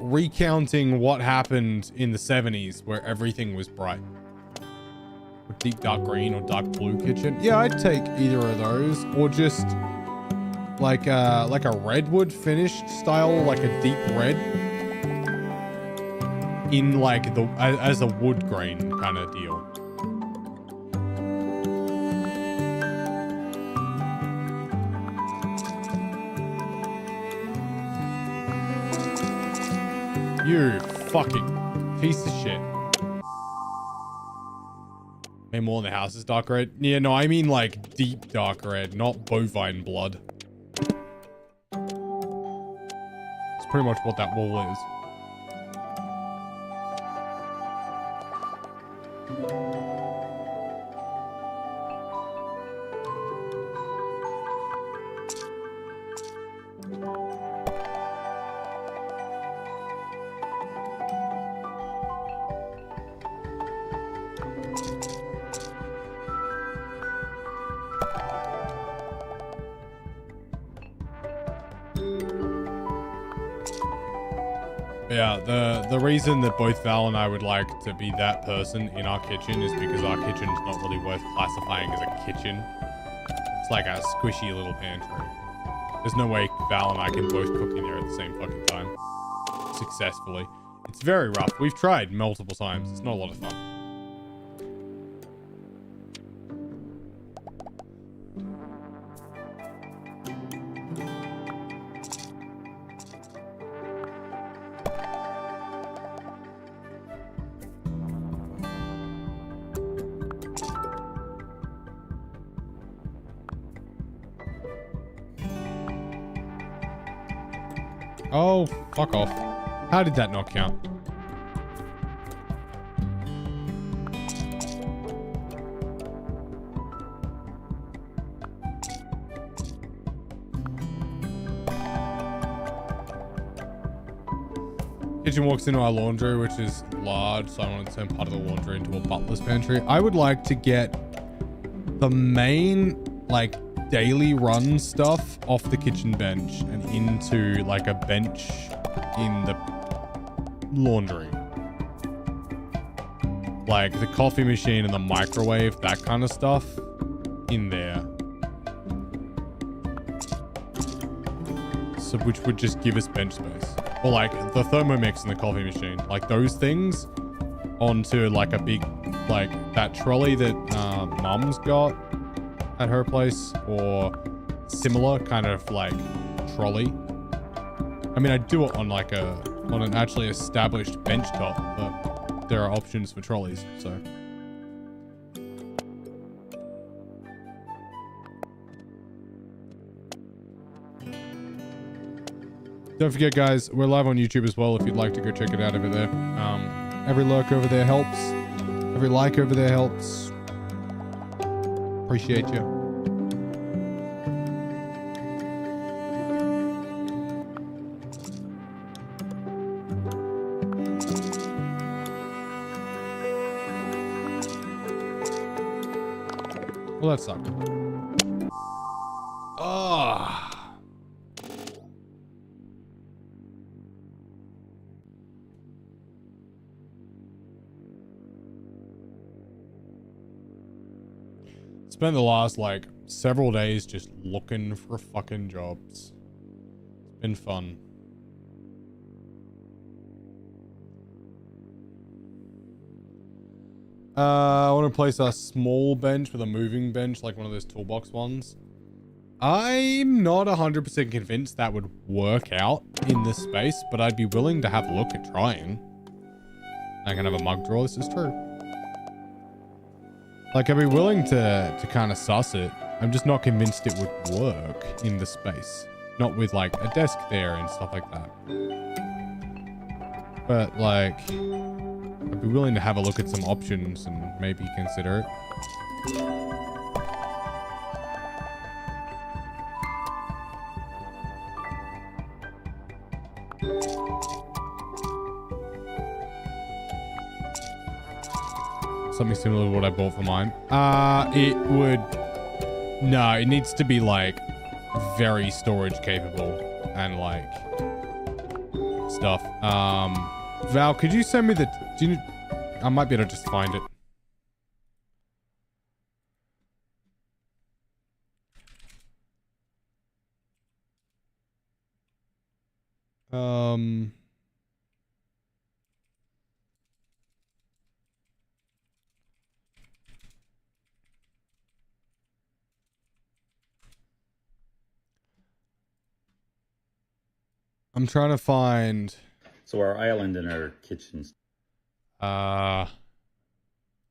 recounting what happened in the 70s where everything was bright. We're deep dark green or dark blue kitchen. Yeah, I'd take either of those, or just like a redwood finished style, like a deep red in like as a wood grain kind of deal. You fucking piece of shit. Maybe more in the house is dark red. Yeah, no, I mean like deep dark red, not bovine blood. It's pretty much what that wall is. Yeah, the reason that both Val and I would like to be that person in our kitchen is because our kitchen's not really worth classifying as a kitchen. It's like a squishy little pantry. There's no way Val and I can both cook in there at the same fucking time. Successfully. It's very rough. We've tried multiple times. It's not a lot of fun. Oh, fuck off. How did that not count? Kitchen walks into our laundry, which is large, so I want to turn part of the laundry into a butler's pantry. I would like to get the main, like, daily run stuff off the kitchen bench and into like a bench in the laundry. Like the coffee machine and the microwave, that kind of stuff in there. So which would just give us bench space. Or like the Thermomix and the coffee machine. Like those things onto like a big, like that trolley that Mum's got at her place, or similar kind of like trolley. I mean, I'd do it on like on an actually established bench top, but there are options for trolleys, so. Don't forget, guys, we're live on YouTube as well if you'd like to go check it out over there. Every lurk over there helps. Every like over there helps. Appreciate you. Well, that sucked. Ah. Spent the last like several days just looking for fucking jobs. It's been fun. I want to place a small bench with a moving bench, like one of those toolbox ones. I'm not 100% convinced that would work out in this space, but I'd be willing to have a look at trying. I can have a mug drawer. This is true. Like, I'd be willing to kind of suss it. I'm just not convinced it would work in the space. Not with, like, a desk there and stuff like that. But, like, I'd be willing to have a look at some options and maybe consider it. Something similar to what I bought for mine. It would... No, it needs to be, like, very storage capable and, like, stuff. Val, could you send me the... I might be able to just find it. Um. I'm trying to find. So our island and our kitchens.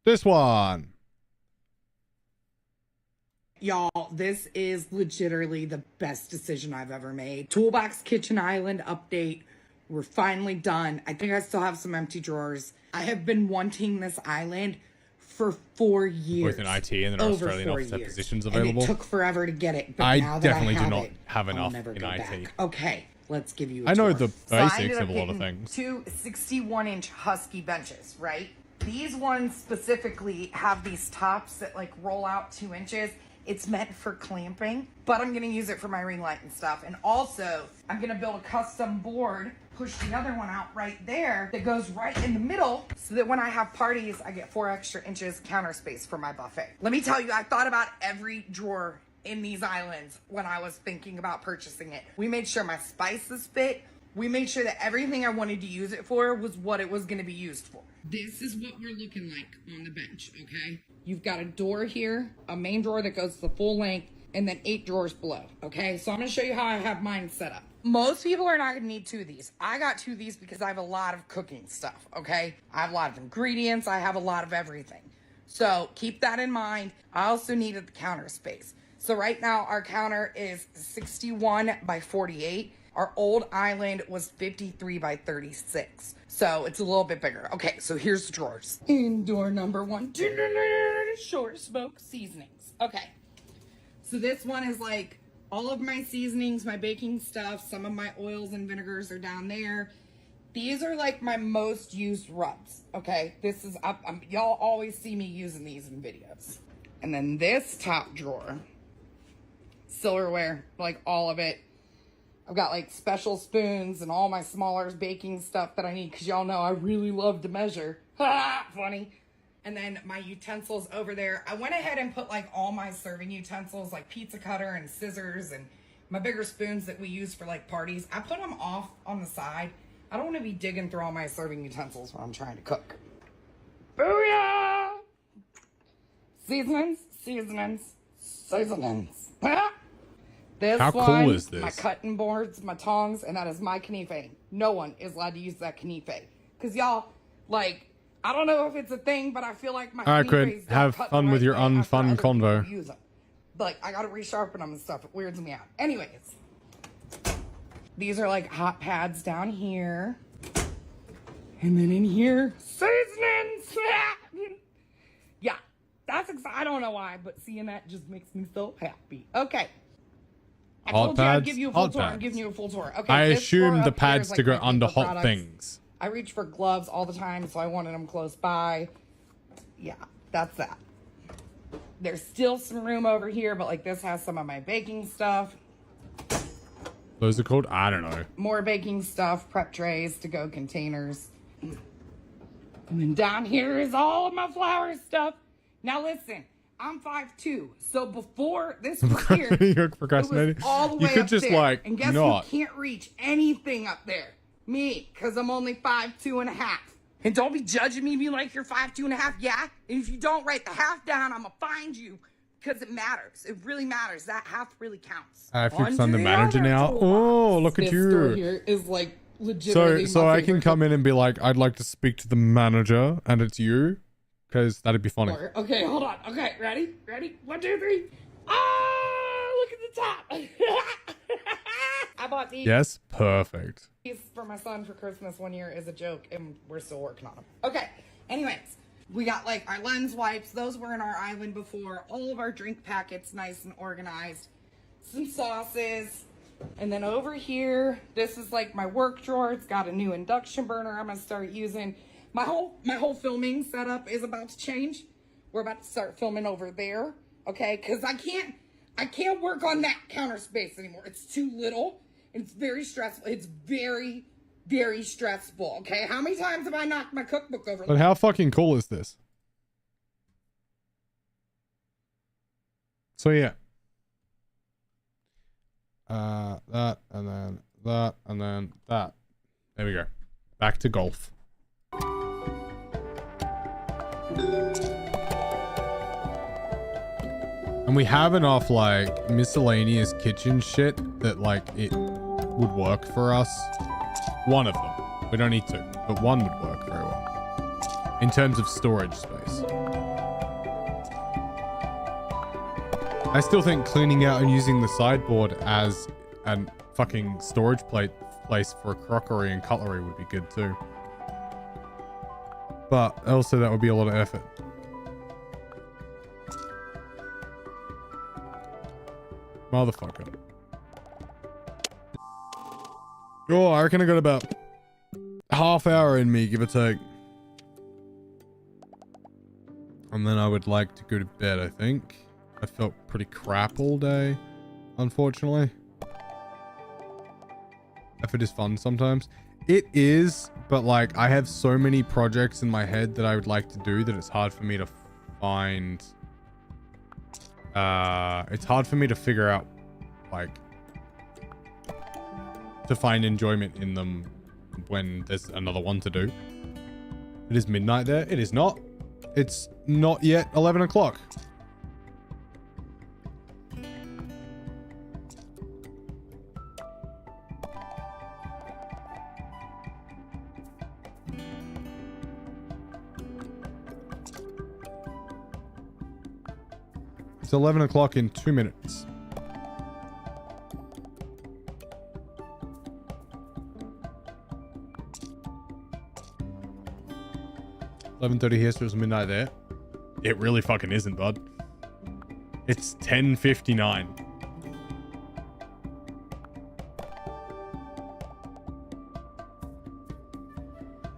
This one. Y'all, this is legitimately the best decision I've ever made. Toolbox Kitchen Island update. We're finally done. I think I still have some empty drawers. I have been wanting this island for 4 years. Both in IT and then Australian officer positions available. And it took forever to get it, but I now that definitely I do not it, have I'll enough never in go IT. back. Okay, let's give you a I know tour. the So I basics ended up of a lot of getting things. two 61-inch Husky benches, right? These ones specifically have these tops that like roll out 2 inches. It's meant for clamping, but I'm gonna use it for my ring light and stuff. And also, I'm gonna build a custom board, push the other one out right there that goes right in the middle so that when I have parties, I get 4 extra inches counter space for my buffet. Let me tell you, I thought about every drawer in these islands when I was thinking about purchasing it. We made sure my spices fit. We made sure that everything I wanted to use it for was what it was gonna be used for. This is what we're looking like on the bench, okay? You've got a door here, a main drawer that goes the full length, and then 8 drawers below, okay? So I'm gonna show you how I have mine set up. Most people are not gonna need 2 of these. I got 2 of these because I have a lot of cooking stuff, okay? I have a lot of ingredients, I have a lot of everything. So keep that in mind. I also needed the counter space. So right now our counter is 61 by 48. Our old island was 53 by 36. So it's a little bit bigger. Okay, so here's the drawers. In door number 1, short smoke seasonings. Okay, so this one is like all of my seasonings, my baking stuff, some of my oils and vinegars are down there. These are like my most used rubs, okay? This is, y'all always see me using these in videos. And then this top drawer, silverware, like all of it. I've got like special spoons and all my smaller baking stuff that I need because y'all know I really love to measure. Ha! Funny. And then my utensils over there. I went ahead and put like all my serving utensils like pizza cutter and scissors and my bigger spoons that we use for like parties. I put them off on the side. I don't want to be digging through all my serving utensils when I'm trying to cook. Booyah! Seasonings, seasonings, seasonings. This How one, cool is this? my cutting boards, my tongs, and that is my knife. No one is allowed to use that knife. Because y'all, like, I don't know if it's a thing, but I feel like my Alright, Quinn, knifes don't have cut fun the with right your way after unfun other people convo. use them. Like, I gotta resharpen them and stuff. It weirds me out. Anyways, these are like hot pads down here. And then in here, seasonings. Yeah, that's I don't know why, but seeing that just makes me so happy. Okay. I Hot told you I'd pads? give you a full Hot tour. I'm pads. giving you a full tour. Okay, I this assume drawer the up here pads is, like, to go my under paper hot products. things. I reach for gloves all the time, so I wanted them close by. Yeah, that's that. There's still some room over here, but like this has some of my baking stuff. Those are called? I don't know. More baking stuff, prep trays, to-go containers. And then down here is all of my flour stuff. Now listen, I'm 5'2", so before this was here, You're it procrastinating. was all the You way could up just there. like And guess not. who can't reach anything up there? Me, because I'm only 5'2 and a half. And don't be judging me, be like, you're 5'2 and a half, yeah? And if you don't write the half down, I'm gonna find you. Because it matters. It really matters. That half really counts. I have to On I'm the to manager other now. toolbox. Oh, look at This store you. here is like legitimately So my I can favorite come in and be like, I'd like to speak to the manager, and it's you, because that'd be funny. store. Okay, hold on. Okay, ready? Ready? 1, 2, 3. Ah, look at the top. I bought these. Yes, perfect. For my son for Christmas one year as a joke, and we're still working on them. Okay, anyways, we got like our lens wipes. Those were in our island before. All of our drink packets nice and organized. Some sauces. And then over here, this is like my work drawer. It's got a new induction burner I'm gonna start using. My whole filming setup is about to change. We're about to start filming over there, okay? Because I can't work on that counter space anymore. It's too little. It's very stressful. It's very, very stressful, okay? How many times have I knocked my cookbook over? But how fucking cool is this? So yeah. That, and then that, and then that. There we go. Back to golf. And we have enough, like, miscellaneous kitchen shit that, like, it would work for us. One of them. We don't need two, but one would work very well. In terms of storage space. I still think cleaning out and using the sideboard as a fucking storage place for crockery and cutlery would be good too. But also that would be a lot of effort. Motherfucker. Oh, I reckon I got about half hour in me, give or take. And then I would like to go to bed, I think. I felt pretty crap all day, unfortunately. Effort is fun sometimes. It is, but like I have so many projects in my head that I would like to do that it's hard for me to find. It's hard for me to figure out, like, to find enjoyment in them when there's another one to do. It is midnight there. It is not. It's not yet 11 o'clock. It's 11 o'clock in 2 minutes. $11:30 here, so it's midnight there. It really fucking isn't, bud. It's 10:59.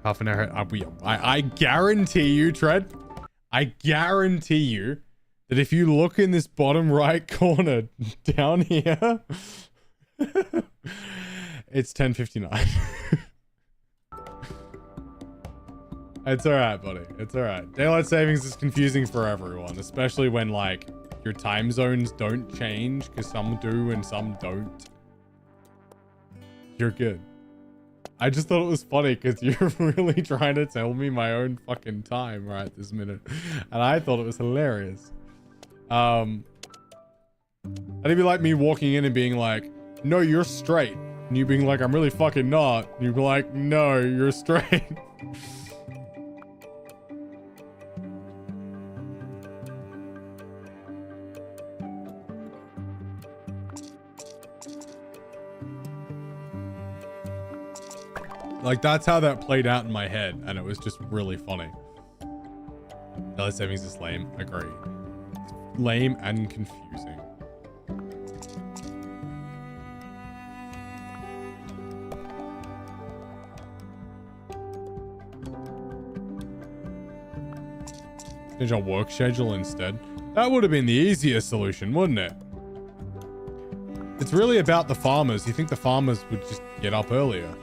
Half an hour. I guarantee you, Tread. I guarantee you that if you look in this bottom right corner down here, it's 10:59. It's alright, buddy. It's alright. Daylight savings is confusing for everyone, especially when, like, your time zones don't change, because some do and some don't. You're good. I just thought it was funny, because you're really trying to tell me my own fucking time right this minute. And I thought it was hilarious. That'd be like me walking in and being like, no, you're straight. And you being like, I'm really fucking not. And you'd be like, no, you're straight. Like, that's how that played out in my head, and it was just really funny. Daylight savings is lame. Agreed. It's lame and confusing. Change our work schedule instead. That would have been the easiest solution, wouldn't it? It's really about the farmers. You think the farmers would just get up earlier.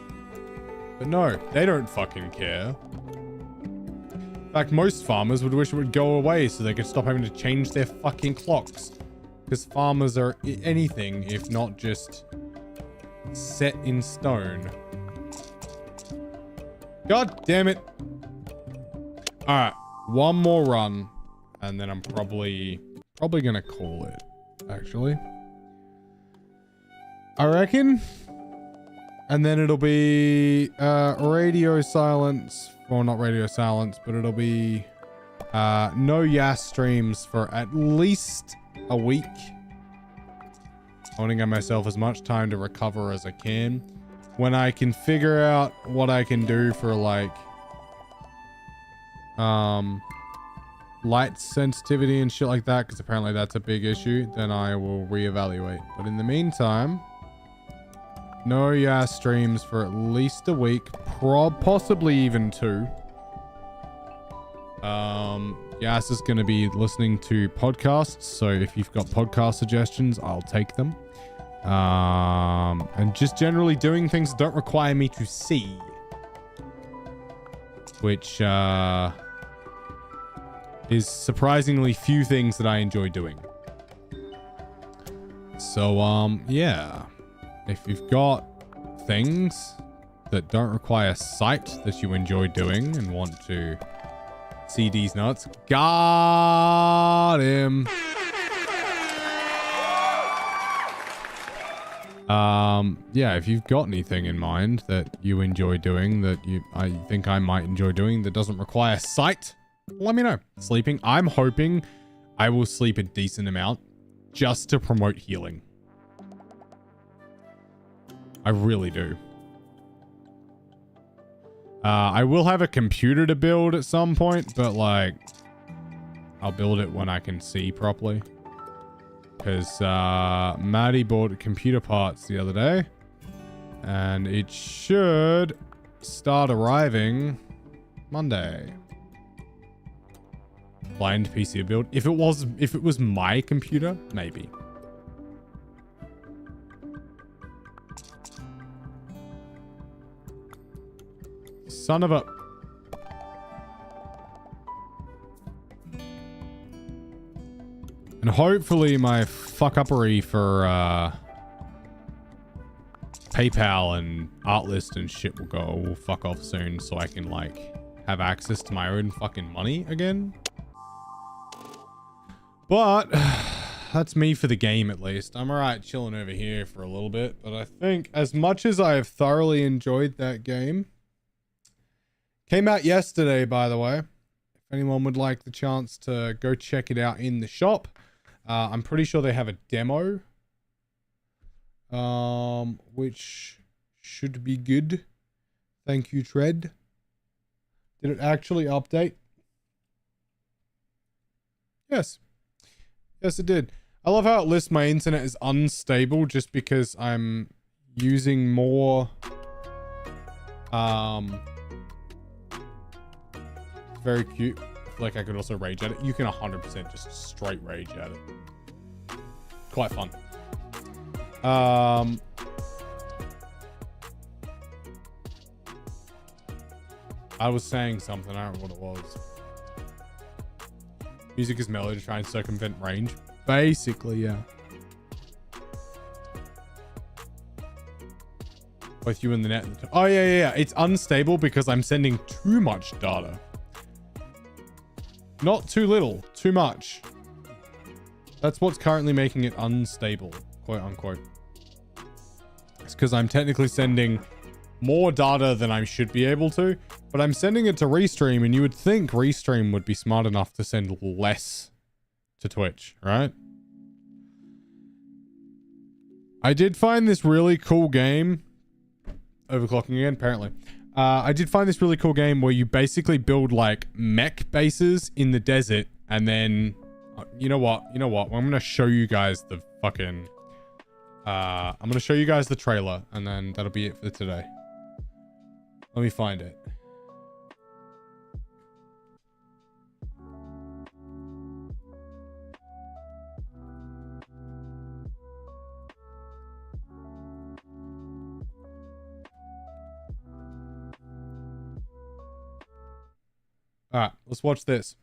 But no, they don't fucking care. In fact, most farmers would wish it would go away so they could stop having to change their fucking clocks. Because farmers are anything if not just set in stone. God damn it. Alright, one more run. And then I'm probably gonna call it, actually. I reckon. And then it'll be radio silence. Well, not radio silence, but it'll be no Yas streams for at least a week. I want to give myself as much time to recover as I can. When I can figure out what I can do for, like, light sensitivity and shit like that, because apparently that's a big issue, then I will reevaluate. But in the meantime, no Yas streams for at least a week, possibly even 2. Yas is going to be listening to podcasts, so if you've got podcast suggestions, I'll take them. And just generally doing things that don't require me to see, which is surprisingly few things that I enjoy doing. So, yeah. If you've got things that don't require sight that you enjoy doing and want to see these nuts. Got him. Yeah, if you've got anything in mind that you enjoy doing that I think I might enjoy doing that doesn't require sight, let me know. Sleeping. I'm hoping I will sleep a decent amount just to promote healing. I really do. I will have a computer to build at some point, but like, I'll build it when I can see properly. Because Maddie bought computer parts the other day, and it should start arriving Monday. Blind PC build. If it was my computer, maybe. Son of a... And hopefully my fuck-uppery for PayPal and Artlist and shit will fuck off soon so I can like have access to my own fucking money again. But that's me for the game at least. I'm alright chilling over here for a little bit, but I think as much as I have thoroughly enjoyed that game, came out yesterday, by the way. If anyone would like the chance to go check it out in the shop. I'm pretty sure they have a demo. Which should be good. Thank you, Tread. Did it actually update? Yes. Yes, it did. I love how it lists my internet as unstable just because I'm using more... very cute. I feel like I could also rage at it. You can 100% just straight rage at it. Quite fun. I was saying something. I don't know what it was. Music is mellow to try and circumvent range. Basically, yeah. Both you and the net. Oh, yeah. It's unstable because I'm sending too much data. Not too little, too much. That's what's currently making it unstable, quote unquote. It's because I'm technically sending more data than I should be able to, but I'm sending it to Restream, and you would think Restream would be smart enough to send less to Twitch, right? I did find this really cool game. Overclocking again, apparently. I did find this really cool game where you basically build like mech bases in the desert, and then you know what? I'm gonna show you guys the fucking I'm gonna show you guys the trailer, and then that'll be it for today. Let me find it. Alright, let's watch this.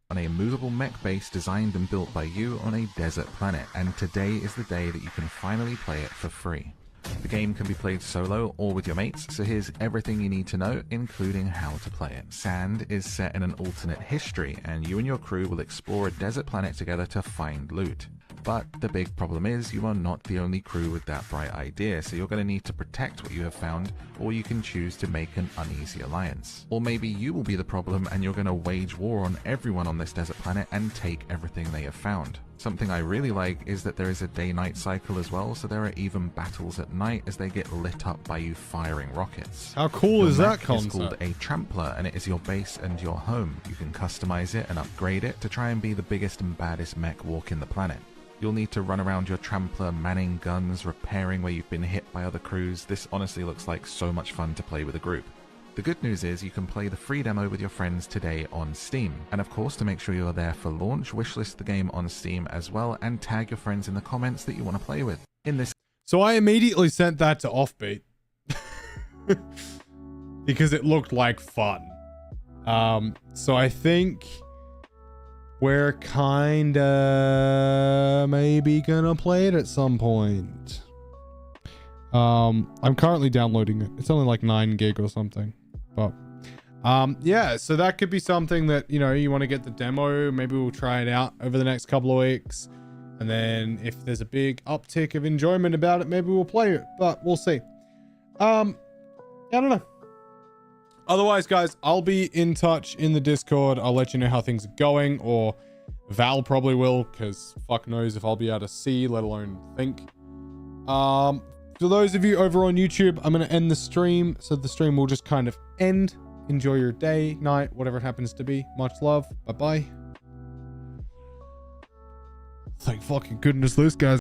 On a movable mech base designed and built by you on a desert planet, and today is the day that you can finally play it for free. The game can be played solo or with your mates, so here's everything you need to know, including how to play it. Sand is set in an alternate history, and you and your crew will explore a desert planet together to find loot. But the big problem is you are not the only crew with that bright idea, so you're going to need to protect what you have found, or you can choose to make an uneasy alliance. Or maybe you will be the problem and you're going to wage war on everyone on this desert planet and take everything they have found. Something I really like is that there is a day-night cycle as well, so there are even battles at night as they get lit up by you firing rockets. How cool is that concept? It's called a trampler, and it is your base and your home. You can customize it and upgrade it to try and be the biggest and baddest mech walking the planet. You'll need to run around your trampler, manning guns, repairing where you've been hit by other crews. This honestly looks like so much fun to play with a group. The good news is you can play the free demo with your friends today on Steam. And of course, to make sure you're there for launch, wishlist the game on Steam as well, and tag your friends in the comments that you want to play with. So I immediately sent that to Offbeat. Because it looked like fun. So I think we're kinda maybe gonna play it at some point. I'm currently downloading it. It's only like 9 gig or something, but yeah, so that could be something that, you know, you want to get the demo. Maybe we'll try it out over the next couple of weeks, and then if there's a big uptick of enjoyment about it, maybe we'll play it, but we'll see. I don't know. Otherwise, guys, I'll be in touch in the Discord. I'll let you know how things are going, or Val probably will, because fuck knows if I'll be able to see, let alone think. For those of you over on YouTube, I'm going to end the stream, so the stream will just kind of end. Enjoy your day, night, whatever it happens to be. Much love. Bye-bye. Thank fucking goodness this guy's